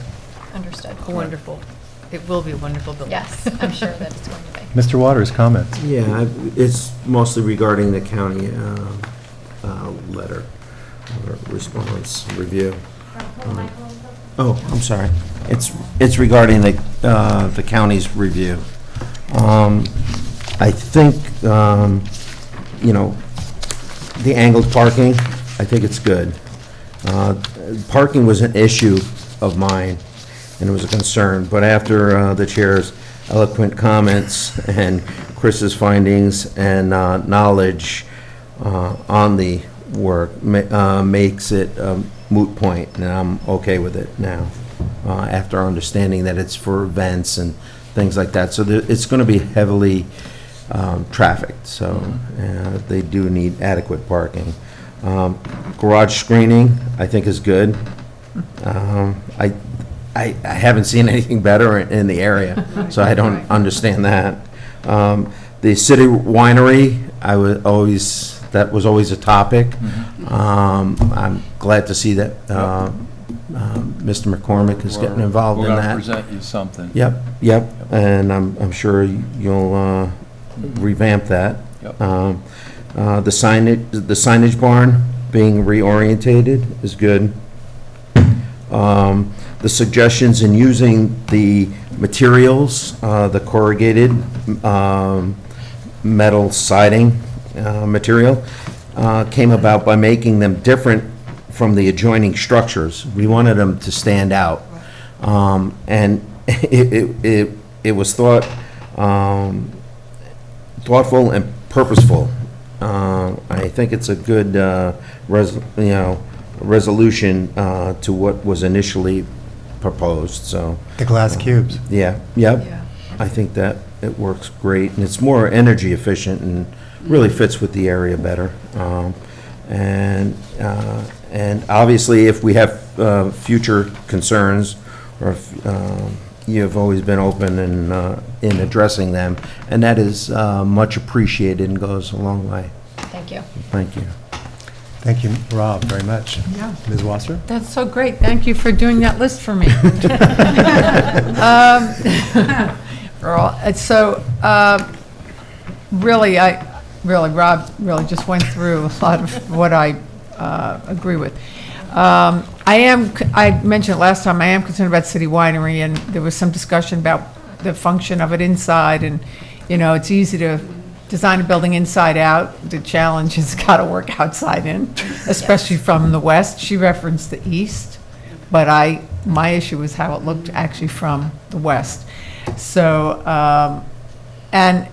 Understood. wonderful. It will be a wonderful building. Yes, I'm sure that it's going to be. Mr. Waters, comments? Yeah, it's mostly regarding the county letter, or response review. Oh, I'm sorry. It's regarding the county's review. I think, the angled parking, I think it's good. Parking was an issue of mine, and it was a concern, but after the chair's eloquent comments and Chris's findings and knowledge on the work makes it a moot point, and I'm okay with it now, after understanding that it's for events and things like that. So it's going to be heavily trafficked, so they do need adequate parking. Garage screening, I think, is good. I haven't seen anything better in the area, so I don't understand that. The city winery, that was always a topic. I'm glad to see that Mr. McCormick is getting involved in that. We're going to present you something. Yep, and I'm sure you'll revamp that. Yep. The signage barn being reorientated is good. The suggestions in using the materials, the corrugated metal siding material, came about by making them different from the adjoining structures. We wanted them to stand out. And it was thoughtful and purposeful. I think it's a good resolution to what was initially proposed, so. The glass cubes. Yep. Yeah. I think that it works great, and it's more energy efficient and really fits with the area better. And obviously, if we have future concerns, or if you have always been open in addressing them, and that is much appreciated and goes a long way. Thank you. Thank you. Thank you, Rob, very much. Yeah. Ms. Wasser? That's so great. Thank you for doing that list for me. Rob really just went through a lot of what I agree with. I mentioned it last time, I am concerned about City Winery, and there was some discussion about the function of it inside, and, it's easy to design a building inside out. The challenge has got to work outside in, especially from the west. She referenced the east, but my issue was how it looked actually from the west. So, and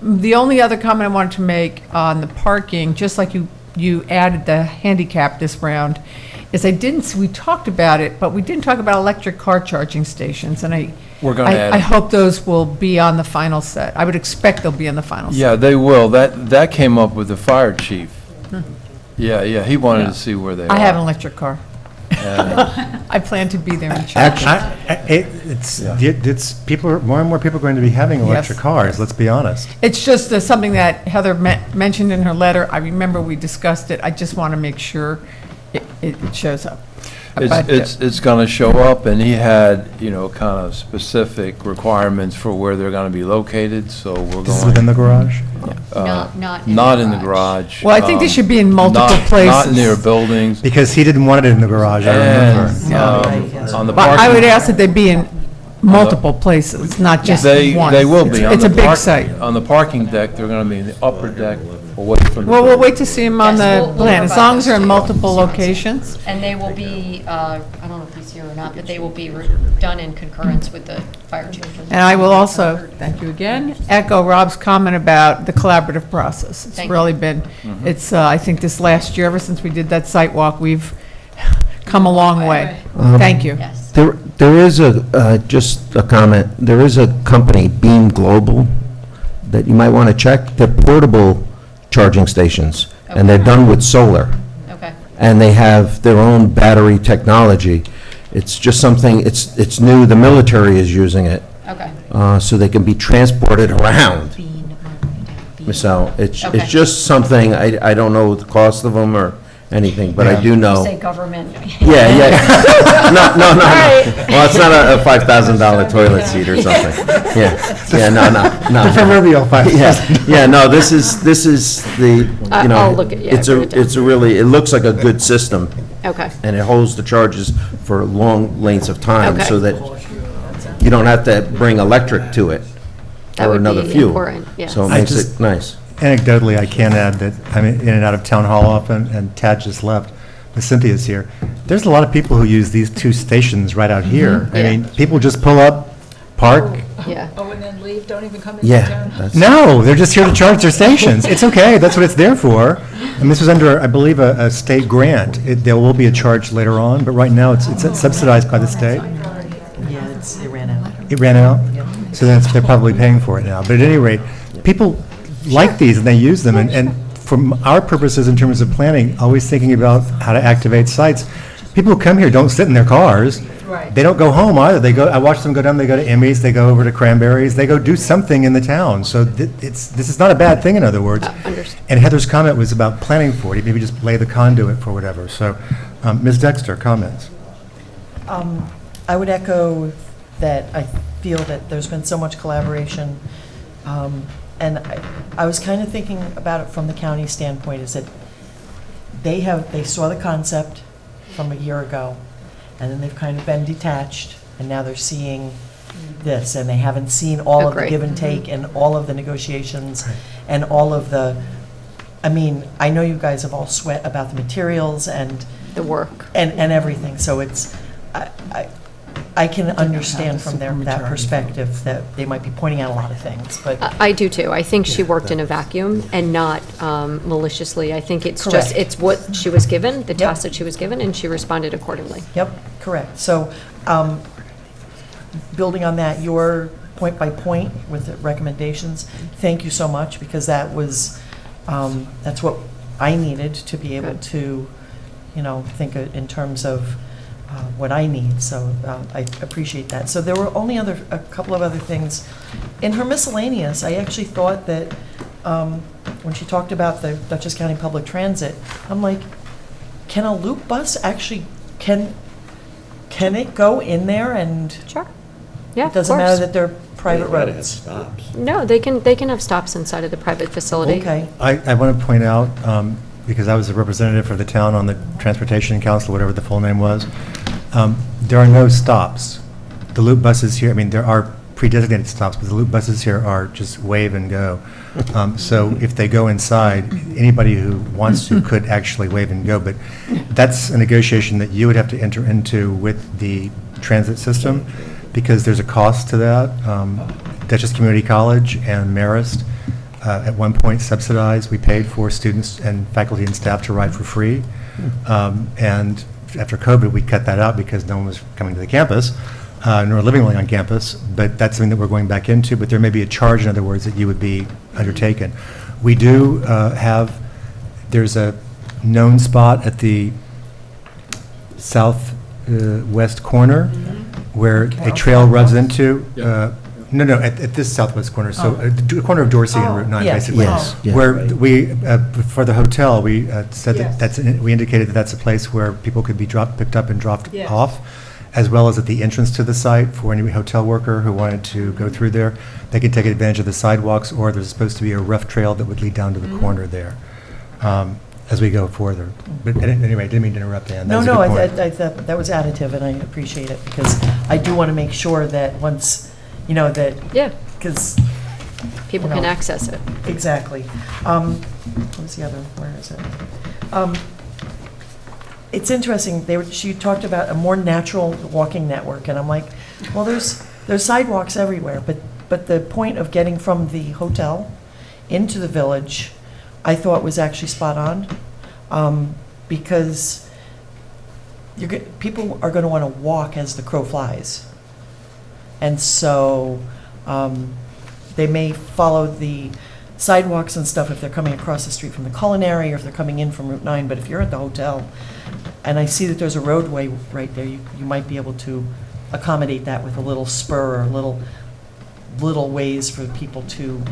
the only other comment I wanted to make on the parking, just like you added the handicap this round, is we talked about it, but we didn't talk about electric car charging stations, and We're gonna add I it. hope those will be on the final set. I would expect they'll be in the final set. Yeah, they will. That came up with the fire chief. Yeah, he wanted to see where they are. I have an electric car. And- I plan to be there in charge. It's more and more people are going to be having electric Yes. cars, let's be honest. It's just something that Heather mentioned in her letter. I remember we discussed it. I just want to make sure it shows up. But, It's going to show up, and he had, kind of specific requirements for where they're going to be located, so we're going. This is within the garage? Not in the garage. Well, I think they should be in multiple places. Not near buildings. Because he didn't want it in the garage, I remember. And on the But I would parking, ask that they be in multiple places, not just one. they will be. On It's the a big park- site. On the parking deck, they're going to be in the upper deck, away from the. Well, we'll wait to see them on Yes, the we'll plan, as provide long as they're in those. multiple locations. And they will be, I don't know if he's here or not, but they will be done in concurrence with the fire chief. And I will also, thank you again, echo Rob's comment about the collaborative process. It's Thank you. really been, it's, I think this last year, ever since we did that site walk, we've come a long way. Thank you. Yes. There is just a comment, there is a company, Beam Global, that you might want to check. They're portable charging stations, and they're done with solar, Okay. and they have their own battery technology. It's just something, it's new, the military is using it, Okay. so they can be transported around. So Okay. it's just something, I don't know the cost of them or anything, but I do know. Say government. Yeah. No. Well, it's not a $5,000 toilet seat or something. Yeah, no. The proverbial Yeah, no, this is the, I'll look at- yeah, it's write it down. it's a really, it looks like a good system, Okay. and it holds the charges for long lengths of time, Okay. so that you don't have to bring electric to it, That or would another be fuel. important, yes. So it I makes just- it nice. Anecdotally, I can add that I'm in and out of town hall often, and Tad just left, but Cynthia's here. There's a lot of people who use these two stations right out here. I Yeah. mean, people just pull up, park. Yeah. Oh, and then leave, don't even come into Yeah. town? that's- No, they're just here to charge their stations. It's okay, that's what it's there for. And this was under, I believe, a state grant. There will be a charge later on, but right now, it's subsidized by the state. Yeah, it ran out. It ran out, so they're probably paying for it now. But at any rate, people like these and they use them, and from our purposes in terms of planning, always thinking about how to activate sites, people who come here don't sit in their cars. Right. They don't go home either. They go, I watch them go down, they go to Emmy's, they go over to Cranberries, they go do something in the town. So this is not a bad thing, in other words. Understood. And Heather's comment was about planning for it, maybe just lay the conduit for whatever. So, Ms. Dexter, comments? I would echo that I feel that there's been so much collaboration. And I was kind of thinking about it from the county standpoint, is that they saw the concept from a year ago, and then they've kind of been detached, and now they're seeing this, and they haven't seen all of the Agree. give and take and all of the negotiations and all of the, I mean, I know you guys have all sweat about the materials and The work. and everything, so it's, I can understand from that perspective that they might be pointing out a lot of things, but. I do too. I think she worked in a vacuum and not maliciously. I think it's just, Correct. it's what she was given, the Yep. task that she was given, and she responded accordingly. Yep, correct. So, building on that, your point by point with the recommendations, thank you so much, because that was, that's what I needed to be able Good. to, think in terms of what I need, so I appreciate that. So there were only a couple of other things. In her miscellaneous, I actually thought that, when she talked about the Dutchess County Public Transit, I'm like, can a loop bus actually, can it go in there and? Sure. Yeah, It of doesn't matter course. that they're private roads? No, they can have stops inside of the private facility. Okay, I want to point out, because I was a representative for the town on the Transportation Council, whatever the full name was, there are no stops. The loop buses here, I mean, there are pre-designated stops, but the loop buses here are just wave and go. So if they go inside, anybody who wants to could actually wave and go, but that's a negotiation that you would have to enter into with the transit system, because there's a cost to that. Dutchess Community College and Marist at one point subsidized, we paid for students and faculty and staff to ride for free. And after COVID, we cut that out because no one was coming to the campus, nor living on campus, but that's something that we're going back into, but there may be a charge, in other words, that you would be undertaken. We do there's a known spot at the southwest corner where a trail rubs into, at this southwest corner, so the corner of Dorsey and Route 9, yeah. basically. Yes, yeah. Where we, for the hotel, we said that we indicated that that's a place where people could be picked up and dropped off, as well as at the entrance to the site for any hotel worker who wanted to go through there. They could take advantage of the sidewalks, or there's supposed to be a rough trail that would lead down to the corner there as we go further. But anyway, I didn't mean to interrupt, Ann. That was a good point. I thought that was additive, and I appreciate it, because I do want to make sure that once, that, Yeah, because, people can access it. exactly. What was the other, where is it? It's interesting, she talked about a more natural walking network, and I'm like, well, there's sidewalks everywhere, but the point of getting from the hotel into the village, I thought was actually spot on, because people are going to want to walk as the crow flies. And so they may follow the sidewalks and stuff if they're coming across the street from the culinary, or if they're coming in from Route 9, but if you're at the hotel, and I see that there's a roadway right there, you might be able to accommodate that with a little spur or little ways for people to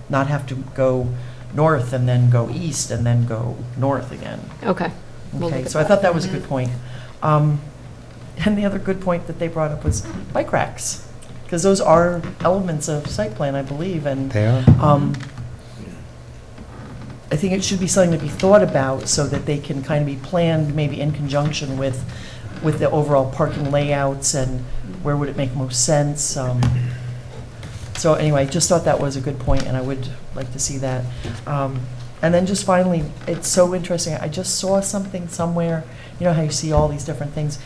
not have to go north and then go east and then go north again. Okay. We'll Okay, look at so I that. thought that was a good point. And the other good point that they brought up was bike racks, because those are elements of site plan, I believe, and They are. I think it should be something to be thought about so that they can kind of be planned maybe in conjunction with the overall parking layouts and where would it make most sense. So anyway, just thought that was a good point, and I would like to see that. And then just finally, it's so interesting, I just saw something somewhere, how you see all these different things,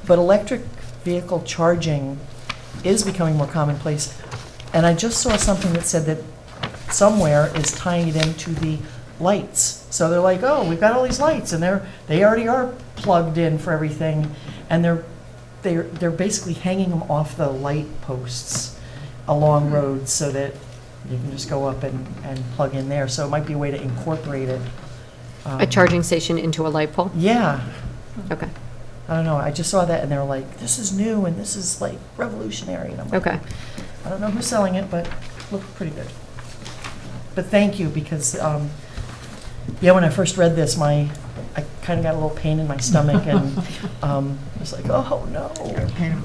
but electric vehicle charging is becoming more commonplace. And I just saw something that said that somewhere is tying it into the lights. So they're like, oh, we've got all these lights, and they already are plugged in for everything, and they're basically hanging them off the light posts along roads so that you can just go up and plug in there. So it might be a way to incorporate it. A charging station into a light pole? Yeah. Okay. I don't know, I just saw that and they were like, this is new and this is like revolutionary. And I'm like, Okay. I don't know who's selling it, but it looked pretty good. But thank you, because, when I first read this, I kind of got a little pain in my stomach, and I was like, oh, no.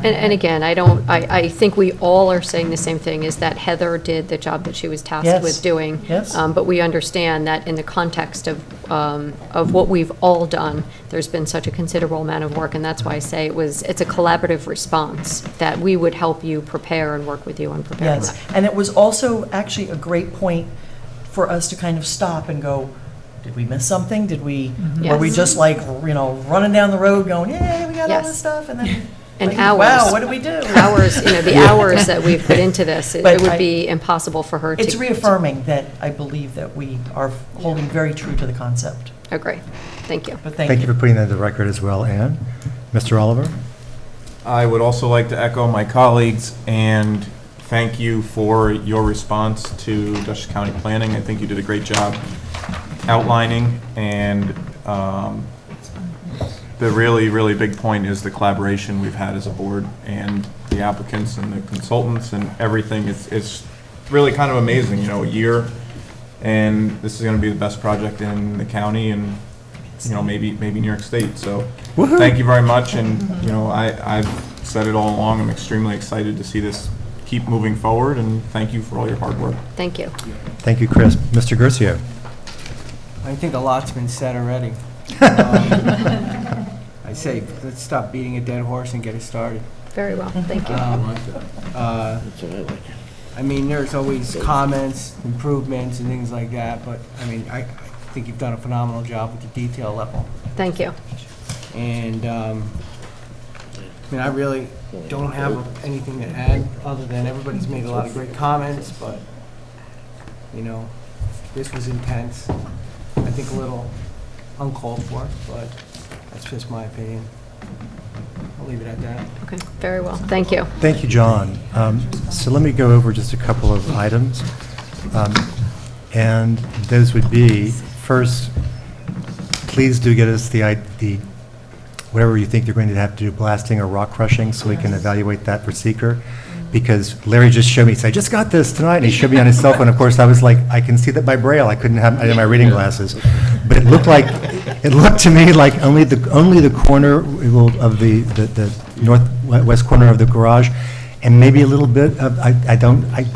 And again, I think we all are saying the same thing, is that Heather did the job that she was tasked Yes. with doing. Yes. But we understand that in the context of what we've all done, there's been such a considerable amount of work, and that's why I say it's a collaborative response, that we would help you prepare and work with you on preparing that. Yes, and it was also actually a great point for us to kind of stop and go, did we miss something? Were we Yes. just like, running down the road going, yay, we got all Yes. this stuff, and then, And like, hours. wow, what did we do? Hours, the hours that we've put into this, it But would I- be impossible for her to. It's reaffirming that I believe that we are holding very true to the concept. Agree. Thank you. But Thank you for putting that in the record as well, Ann. Mr. Oliver? I would also like to echo my colleagues and thank you for your response to Dutchess County Planning. I think you did a great job outlining, and the really, really big point is the collaboration we've had as a board, and the applicants and the consultants and everything. It's really kind of amazing, a year, and this is going to be the best project in the county and, maybe New York State. So thank you very much, and, I've said it all along, I'm extremely excited to see this keep moving forward, and thank you for all your hard work. Thank you. Thank you, Chris. Mr. Gercio? I think a lot's been said already. I say, let's stop beating a dead horse and get it started. Very well, thank you. I mean, there's always comments, improvements, and things like that, but, I mean, I think you've done a phenomenal job with the detail level. Thank you. And, I mean, I really don't have anything to add, other than everybody's made a lot of great comments, but, you know, this was intense. I think a little uncalled for, but that's just my opinion. I'll leave it at that. Okay, very well, thank you. Thank you, John. So let me go over just a couple of items. And those would be, first, please do get us the whatever you think you're going to have to do, blasting or rock crushing, so we can evaluate that for seeker. Because Larry just showed me, he said, I just got this tonight, and he showed me on his cell phone. Of course, I was like, I can see that by Braille. I didn't have my reading glasses. But it looked to me like only the corner of the northwest corner of the garage, and maybe a little bit of,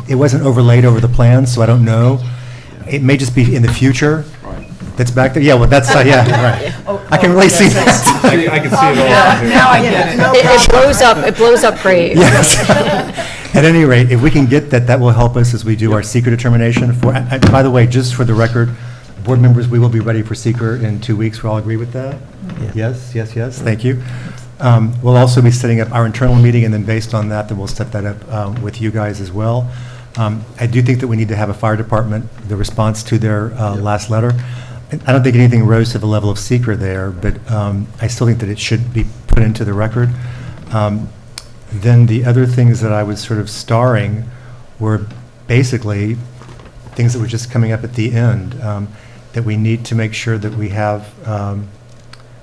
it wasn't overlaid over the plans, so I don't know. It may just be in the future. That's back there? Yeah, well, that's, yeah, right. I can really see that. I can see it all. Now I get it. It blows up great. Yes. At any rate, if we can get that, that will help us as we do our seeker determination for, and by the way, just for the record, board members, we will be ready for seeker in 2 weeks. We all agree with that? Yes, yes, yes, thank you. We'll also be setting up our internal meeting, and then based on that, then we'll set that up with you guys as well. I do think that we need to have a fire department, the response to their last letter. I don't think anything rose to the level of seeker there, but I still think that it should be put into the record. Then the other things that I was sort of starring were basically things that were just coming up at the end, that we need to make sure that we have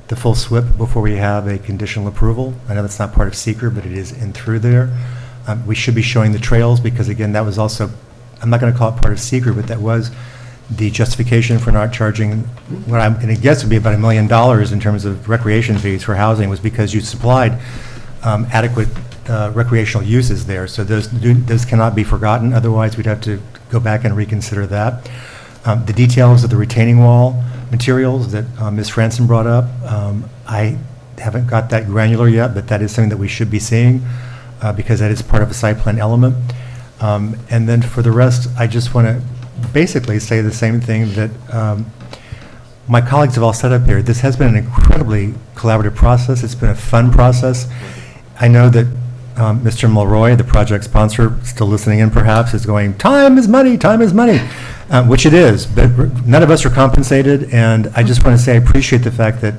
the full SWIP before we have a conditional approval. I know that's not part of seeker, but it is in through there. We should be showing the trails, because again, that was also, I'm not going to call it part of seeker, but that was the justification for not charging what I'm going to guess would be about $1 million in terms of recreation fees for housing, was because you supplied adequate recreational uses there. So those cannot be forgotten. Otherwise, we'd have to go back and reconsider that. The details of the retaining wall materials that Ms. Franson brought up, I haven't got that granular yet, but that is something that we should be seeing because that is part of a site plan element. And then for the rest, I just want to basically say the same thing that my colleagues have all said up here. This has been an incredibly collaborative process. It's been a fun process. I know that Mr. Mulroy, the project sponsor, still listening in perhaps, is going, time is money, which it is, but none of us are compensated, and I just want to say I appreciate the fact that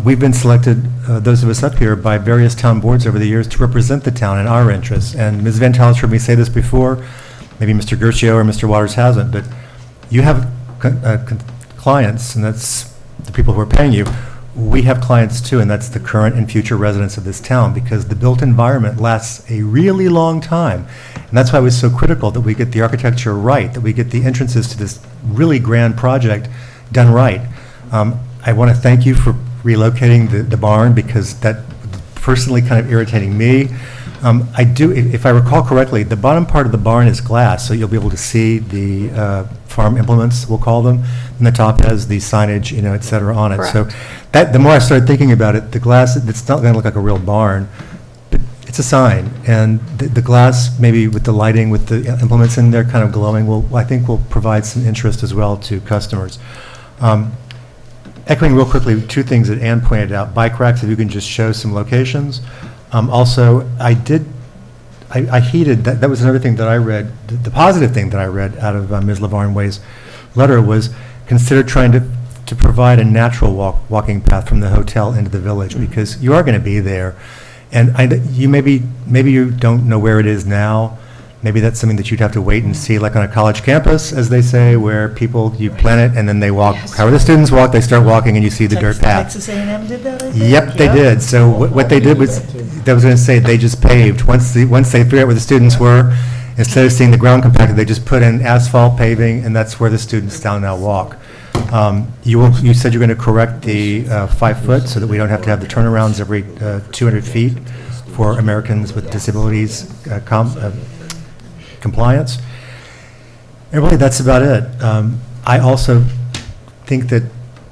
we've been selected, those of us up here, by various town boards over the years to represent the town in our interests. And Ms. Van Talis heard me say this before, maybe Mr. Gercio or Mr. Waters hasn't, but you have clients, and that's the people who are paying you. We have clients too, and that's the current and future residents of this town, because the built environment lasts a really long time. And that's why it was so critical that we get the architecture right, that we get the entrances to this really grand project done right. I want to thank you for relocating the barn, because that personally kind of irritating me. I do, if I recall correctly, the bottom part of the barn is glass, so you'll be able to see the farm implements, we'll call them, and the top has the signage, you know, et cetera, on it. Correct. So that, the more I started thinking about it, the glass, it's not going to look like a real barn, but it's a sign, and the glass, maybe with the lighting, with the implements in there kind of glowing, I think will provide some interest as well to customers. Echoing real quickly, two things that Ann pointed out, bike racks, if you can just show some locations. Also, I heeded, that was another thing that I read, the positive thing that I read out of Ms. LaVarnway's letter was consider trying to provide a natural walking path from the hotel into the village, because you are going to be there. And you maybe you don't know where it is now. Maybe that's something that you'd have to wait and see, like on a college campus, as they say, where people, you plan it and then they walk. However the students walk, they start walking and you see the dirt path. Texas A&M did that, I think? Yep, they did. So what they did was, I was going to say, they just paved. Once they figured out where the students were, instead of seeing the ground compacted, they just put in asphalt paving, and that's where the students now walk. You said you're going to correct the 5 foot so that we don't have to have the turnarounds every 200 feet for Americans with disabilities compliance. And really, that's about it. I also think that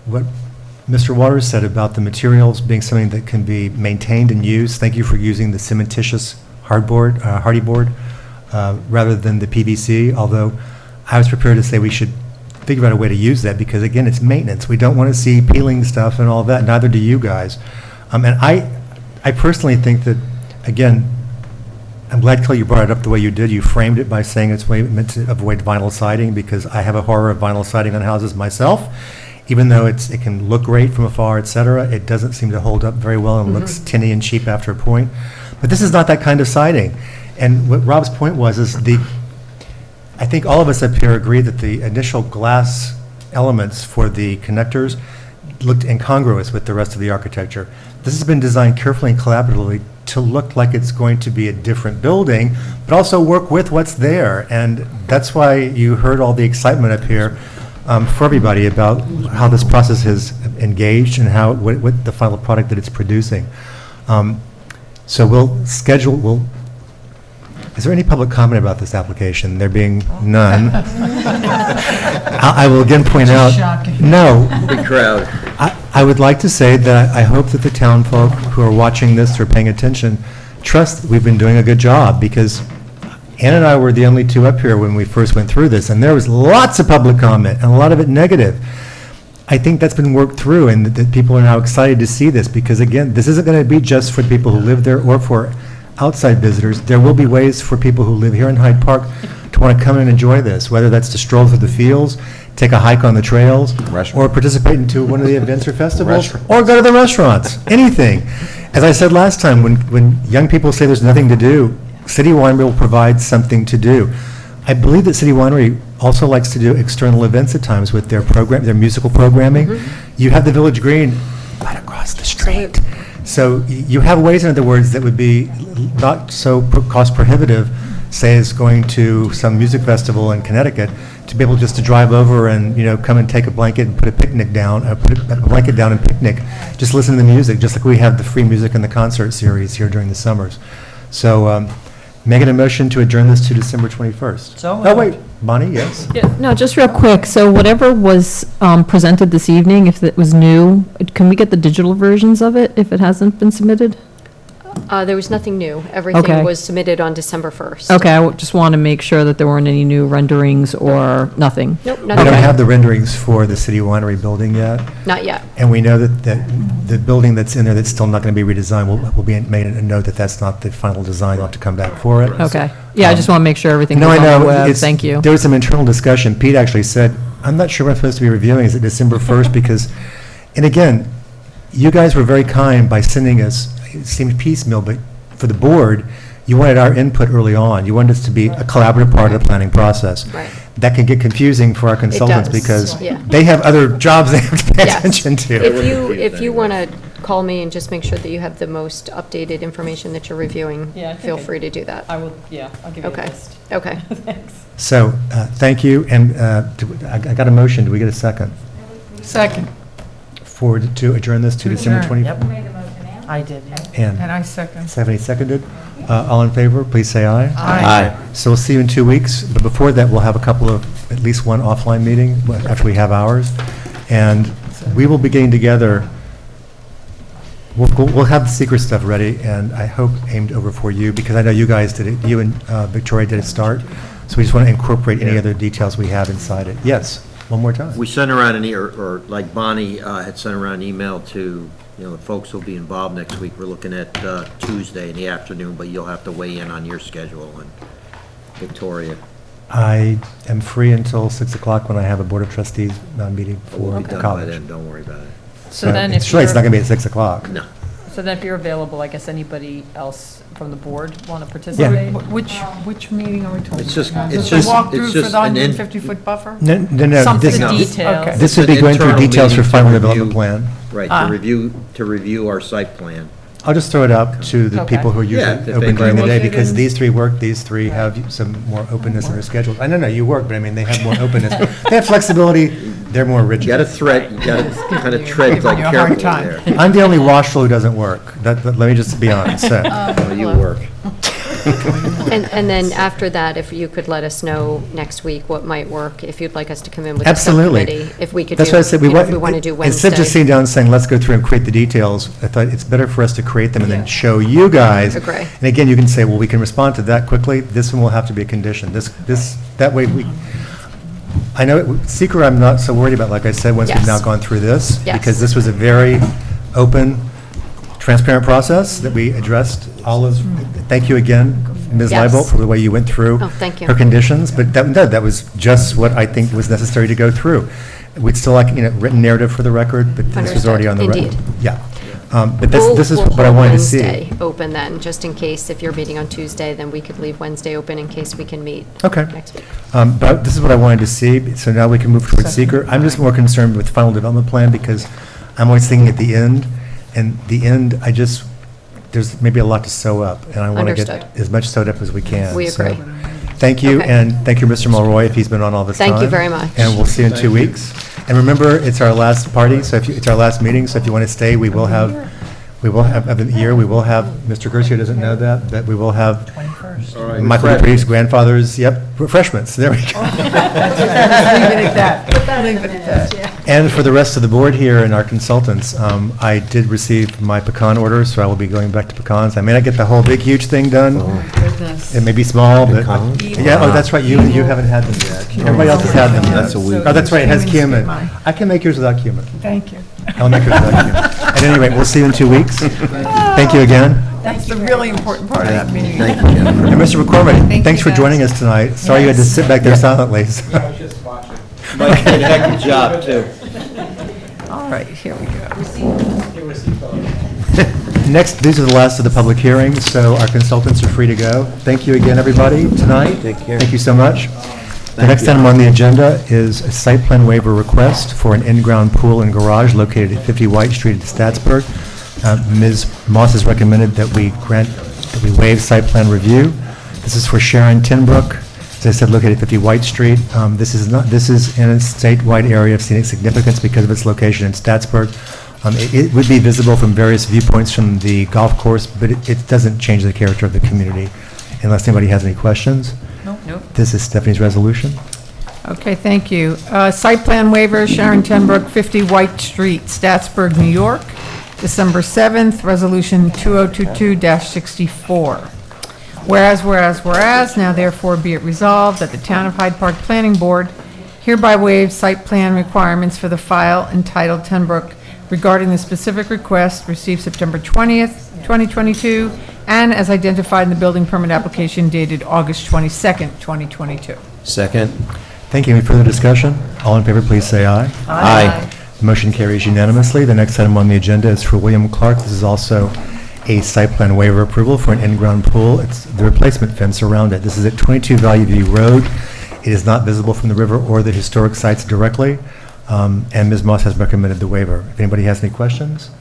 what Mr. Waters said about the materials being something that can be maintained and used. Thank you for using the cementitious hardboard, hardy board, rather than the PVC, although I was prepared to say we should figure out a way to use that, because again, it's maintenance. We don't want to see peeling stuff and all that, neither do you guys. And I personally think that, again, I'm glad, Kelly, you brought it up the way you did. You framed it by saying it's meant to avoid vinyl siding, because I have a horror of vinyl siding on houses myself. Even though it can look great from afar, et cetera, it doesn't seem to hold up very well and looks tinny and cheap after a point. But this is not that kind of siding. And what Rob's point was, is I think all of us up here agree that the initial glass elements for the connectors looked incongruous with the rest of the architecture. This has been designed carefully and collaboratively to look like it's going to be a different building, but also work with what's there. And that's why you heard all the excitement up here for everybody about how this process has engaged and how what the final product that it's producing. So is there any public comment about this application? There being none. I will again point out. Shocking. No. Big crowd. I would like to say that I hope that the town folk who are watching this or paying attention trust that we've been doing a good job, because Ann and I were the only two up here when we first went through this, and there was lots of public comment, and a lot of it negative. I think that's been worked through, and that people are now excited to see this, because again, this isn't going to be just for people who live there or for outside visitors. There will be ways for people who live here in Hyde Park to want to come and enjoy this, whether that's to stroll through the fields, take a hike on the trails, or participate into one of the events or festivals, or go to the restaurants, anything. As I said last time, when young people say there's nothing to do, City Winery will provide something to do. I believe that City Winery also likes to do external events at times with their program, their musical programming. You have the Village Green right across the street. So you have ways, in other words, that would be not so cost prohibitive, say as going to some music festival in Connecticut, to be able just to drive over and, come and take a blanket and put a picnic down, put a blanket down and picnic, just listen to the music, just like we have the free music and the concert series here during the summers. So, making a motion to adjourn this to December 21st. So Oh, wait, Bonnie, yes? No, just real quick, so whatever was presented this evening, if it was new, can we get the digital versions of it if it hasn't been submitted? There was nothing new. Okay. Everything was submitted on December 1st. Okay, I just want to make sure that there weren't any new renderings or nothing. Nope, We nothing. don't have the renderings for the City Winery building yet, Not yet. and we know that the building that's in there that's still not going to be redesigned will be made a note that that's not the final design. You'll have to come back for it. Okay, yeah, I just want to make sure everything No, was I on know. the web, It's- thank you. There was some internal discussion. Pete actually said, I'm not sure what I'm supposed to be reviewing. Is it December 1st? Because, and again, you guys were very kind by sending us, it seemed piecemeal, but for the board, you wanted our input early on. You wanted us to be a collaborative part of the planning process. Right. That can get confusing for our consultants does, because yeah. they have other jobs they have to pay Yes. attention to. If you want to call me and just make sure that you have the most updated information that you're reviewing, Yeah, I think feel I- free to do that. I will, yeah, I'll give you a Okay. list. Okay. Thanks. So, thank you, and I got a motion. Do we get a second? Second, To adjourn this to December adjourn. 24th? Yep. I did, yeah. And and I second. Stephanie seconded. All in favor, please say aye. Aye. So we'll see you in 2 weeks, but before that, we'll have a couple of, at least one offline meeting after we have ours. And we will be getting together, we'll have the secret stuff ready, and I hope aimed over for you, because I know you guys did it, you and Victoria did it start. So we just want to incorporate any other details we have inside it. Yes, one more time. We sent around or like Bonnie had sent around an email to, the folks who'll be involved next week. We're looking at Tuesday in the afternoon, but you'll have to weigh in on your schedule, and Victoria. I am free until 6 o'clock when I have a Board of Trustees meeting We'll for be done by college. then, don't worry about it. So then if Sure, it's not you're, going to be at 6 o'clock. No. so then if you're available, I guess anybody else from the board want to participate? Which meeting are we talking about? It's just- now? it's Is it just- the walkthrough it's for just the an in- 150-foot buffer? No, no, no. Something this- details. Okay. This would be It's an going through internal details for meeting to final review- development plan. Right, Ah. to review our site plan. I'll just throw it out to the Okay. people who are Yeah, usually if open during the anybody day, wants- because these three work, these three have some more openness in their schedules. I know, you work, but I mean, they have more openness. They have flexibility, they're more You rigid. gotta kind of tread like Giving you a hard carefully time. there. I'm the only Washlow who doesn't work. Let me just be honest. So, You work. And then after that, if you could let us know next week what might work, if you'd like us to come in with a Absolutely. subcommittee, if we could do, That's why I said you know, if we want to do Wednesday. Instead of just sitting down and saying, let's go through and create the details, I thought it's better for us to create them and then show you guys. Agree. And again, you can say, well, we can respond to that quickly. This one will have to be a condition. That way I know, seeker I'm not so worried about, like I said, once we've Yes. now gone through this. Yes. Because this was a very open, transparent process that we addressed all of, thank you again, Ms. Yes. Leibert, for the way you went through Oh, thank you. her conditions, but that was just what I think was necessary to go through. We'd still like, written narrative for the record, but this was already on the record. Indeed. Yeah. But this is We'll what I hold wanted to see. Wednesday open then, just in case, if you're meeting on Tuesday, then we could leave Wednesday open in case we can meet Okay. next week. But this is what I wanted to see, so now we can move towards seeker. I'm just more concerned with the final development plan because I'm always thinking at the end, and the end, there's maybe a lot to sew up, and I want to get Understood. as much sewed up as we can. We So, agree. thank you, Okay. and thank you, Mr. Mulroy, if he's been on all this time. Thank you very much. And we'll see you in 2 weeks. And remember, it's our last party, so it's our last meeting, so if you want to stay, we will have of the year, we will have, Mr. Gercio doesn't know that, but we will have Michael Dupree's grandfather's, refreshments, there we go. Leave it at that. Leave it at that. And for the rest of the board here and our consultants, I did receive my pecan order, so I will be going back to pecans. I may not get the whole big, huge thing done. Goodness. It may be small, but, Pecans? yeah, oh, that's right, you haven't had them yet. Everybody else has had them yet. That's a week. Oh, that's right, it has Cumin's cumin. mine. I can make yours without cumin. Thank you. I'll make yours without cumin. At any rate, we'll see you in 2 weeks. Thank you again. That's the really important part of that meeting. Thank you, Jennifer. And Mr. McCormick, Thank thanks you, for joining guys. us tonight. Sorry you had to Yes. sit back there silently. Mike did a heck of a job, too. All right, here we go. Next, these are the last of the public hearings, so our consultants are free to go. Thank you again, everybody, tonight. Take care. Thank you so much. The next item on the agenda is a site plan waiver request for an in-ground pool and garage located at 50 White Street in Statsburg. Ms. Moss has recommended that we waive site plan review. This is for Sharon Tinbrook, as I said, located at 50 White Street. This is in a statewide area of scenic significance because of its location in Statsburg. It would be visible from various viewpoints from the golf course, but it doesn't change the character of the community, unless anybody has any questions. Nope. This is Stephanie's resolution. Okay, thank you. Site plan waiver, Sharon Tenbrook, 50 White Street, Statsburg, New York, December 7th, Resolution 2022-64. Whereas, now therefore be it resolved that the Town of Hyde Park Planning Board hereby waives site plan requirements for the file entitled Tenbrook regarding the specific request received September 20th, 2022, and as identified in the building permit application dated August 22nd, 2022. Second. Thank you. Any further discussion? All in favor, please say aye. Aye. The motion carries unanimously. The next item on the agenda is for William Clark. This is also a site plan waiver approval for an in-ground pool. It's the replacement fence around it. This is at 22 Valley View Road. It is not visible from the river or the historic sites directly, and Ms. Moss has recommended the waiver. If anybody has any questions?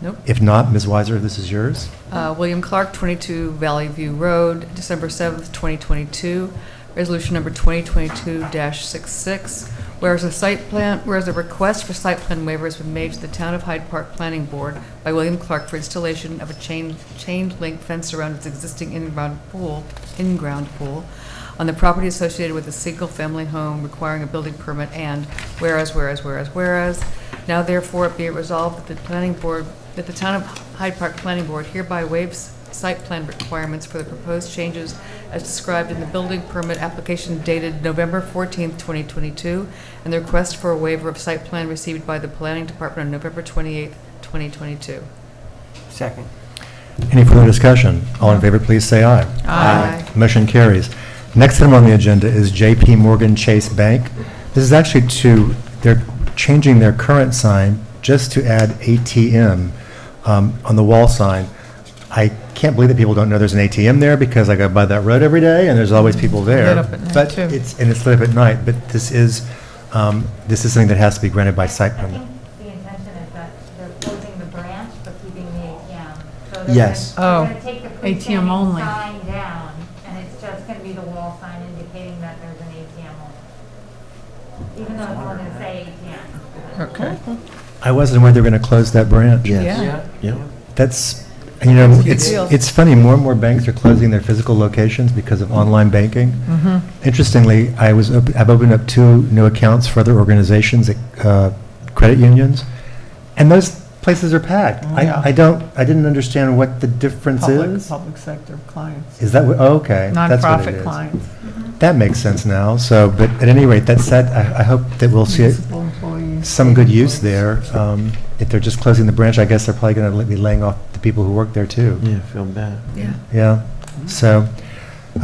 Nope. If not, Ms. Weiser, this is yours. William Clark, 22 Valley View Road, December 7th, 2022. Resolution number 2022-66. Whereas a request for site plan waiver has been made to the Town of Hyde Park Planning Board by William Clark for installation of a chain link fence around its existing in-ground pool on the property associated with a single-family home requiring a building permit, and whereas, now therefore be it resolved that the Town of Hyde Park Planning Board hereby waives site plan requirements for the proposed changes as described in the building permit application dated November 14th, 2022, and the request for a waiver of site plan received by the Planning Department on November 28th, 2022. Second. Any further discussion? All in favor, please say aye. Aye. Motion carries. Next item on the agenda is J.P. Morgan Chase Bank. This is actually they're changing their current sign just to add ATM on the wall sign. I can't believe that people don't know there's an ATM there because I go by that road every day and there's always people there. Lit up at night, But too. it's lit up at night, but this is something that has to be granted by site plan. The intention is that they're closing the branch but keeping the ATM. So Yes. they're Oh, going to take the ATM freestanding only. sign down, and it's just going to be the wall sign indicating that there's an ATM only. Even though it's only going to say ATM. Okay. I wasn't aware they were going to close that branch. Yes. Yeah. Yep. That's And, you know, Good deal. it's funny, more and more banks are closing their physical locations because of online banking. Mm-hmm. Interestingly, I've opened up 2 new accounts for other organizations, credit unions, and those places are packed. Yeah. I didn't understand what the difference is. Public sector clients, Is that what, oh, okay. That's what it nonprofit is. clients, That makes sense now, so, but at any rate, that said, I hope that we'll see municipal employees. some good use there. If they're just closing the branch, I guess they're probably going to be laying off the people who work there, too. Yeah, feel bad. Yeah. Yeah, so,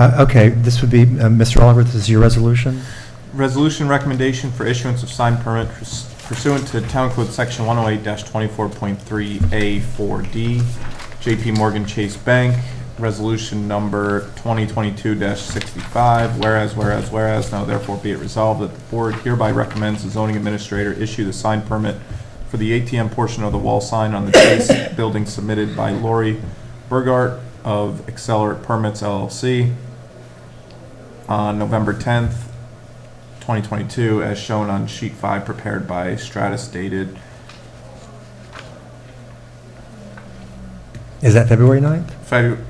okay, this would be, Mr. Oliver, this is your resolution? Resolution recommendation for issuance of sign permit pursuant to Town Code Section 108-24.3A4D, JP Morgan Chase Bank, resolution number 2022-65, whereas, now therefore be it resolved that the board hereby recommends the zoning administrator issue the sign permit for the ATM portion of the wall sign on the Chase building submitted by Lori Burgart of Accelerate Permits LLC on November 10th, 2022, as shown on sheet 5 prepared by Stratus dated Is that February 9th?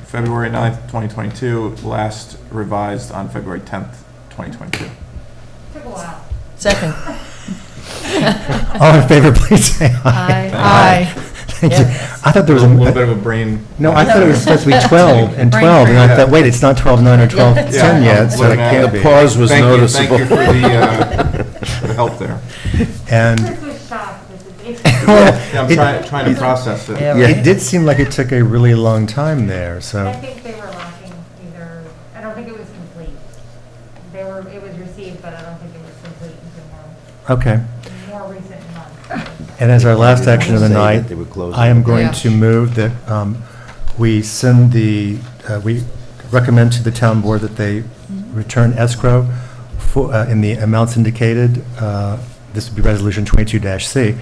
February 9th, 2022, last revised on February 10th, 2022. Took a while. Second. All in favor, please say aye. Aye. Thank you. Yeah. I thought there was A little a, bit of a brain. no, I thought it was supposed to be 12 and 12, and I thought, wait, it's not 12-9 or 12-10 Yeah, yet, I'm so it looking at can't it. be. Pause was Thank noticeable. you for the help there. And Chris was shocked that the date. Yeah, I'm trying to process it. Yeah, it did seem like it took a really long time there, so. I think they were lacking either, I don't think it was complete. It was received, but I don't think it was complete until Okay. more recent months. And as our last action of the Say that night, they were closing. I am going Yeah. to move that we send we recommend to the town board that they return escrow in the amounts indicated, this would be Resolution 22-C,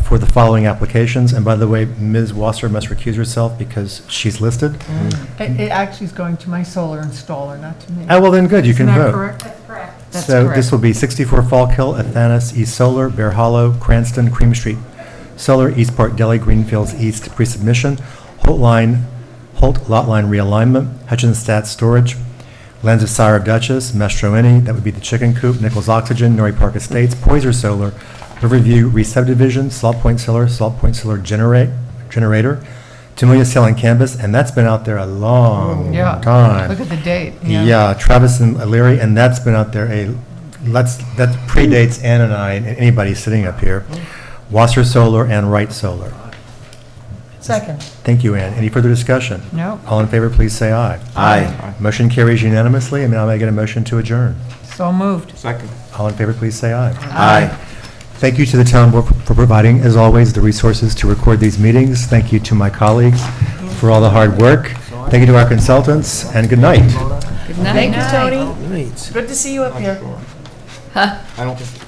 for the following applications. And by the way, Ms. Wasser must recuse herself because she's listed. It actually is going to my solar installer, not to me. Oh, well then, good, you can Isn't that vote. correct? That's correct. That's So correct. this will be 64 Falk Hill, Athanas East Solar, Bear Hollow, Cranston, Cream Street Solar, East Park Deli, Greenfields East pre-submission, Holt Lot Line Realignment, Hutchinstat Storage, Lands of Sire Duchess, Mastroeni, that would be the Chicken Coop, Nichols Oxygen, Norrie Park Estates, Poiser Solar, Riverview Re-Subdivision, Salt Point Solar Generator, Tamulia Sail and Canvas, and that's been out there a long Yeah. time. Look at the date. Yeah, Travis and Leary, and that's been out there that predates Ann and I and anybody sitting up here. Wasser Solar and Wright Solar. Second. Thank you, Ann. Any further discussion? No. All in favor, please say aye. Aye. Motion carries unanimously, and now I get a motion to adjourn. So moved. Second. All in favor, please say aye. Aye. Thank you to the town board for providing, as always, the resources to record these meetings. Thank you to my colleagues for all the hard work. Thank you to our consultants, and good night. Good night. Thank you, Tony. Right. Good to see you up here. I don't think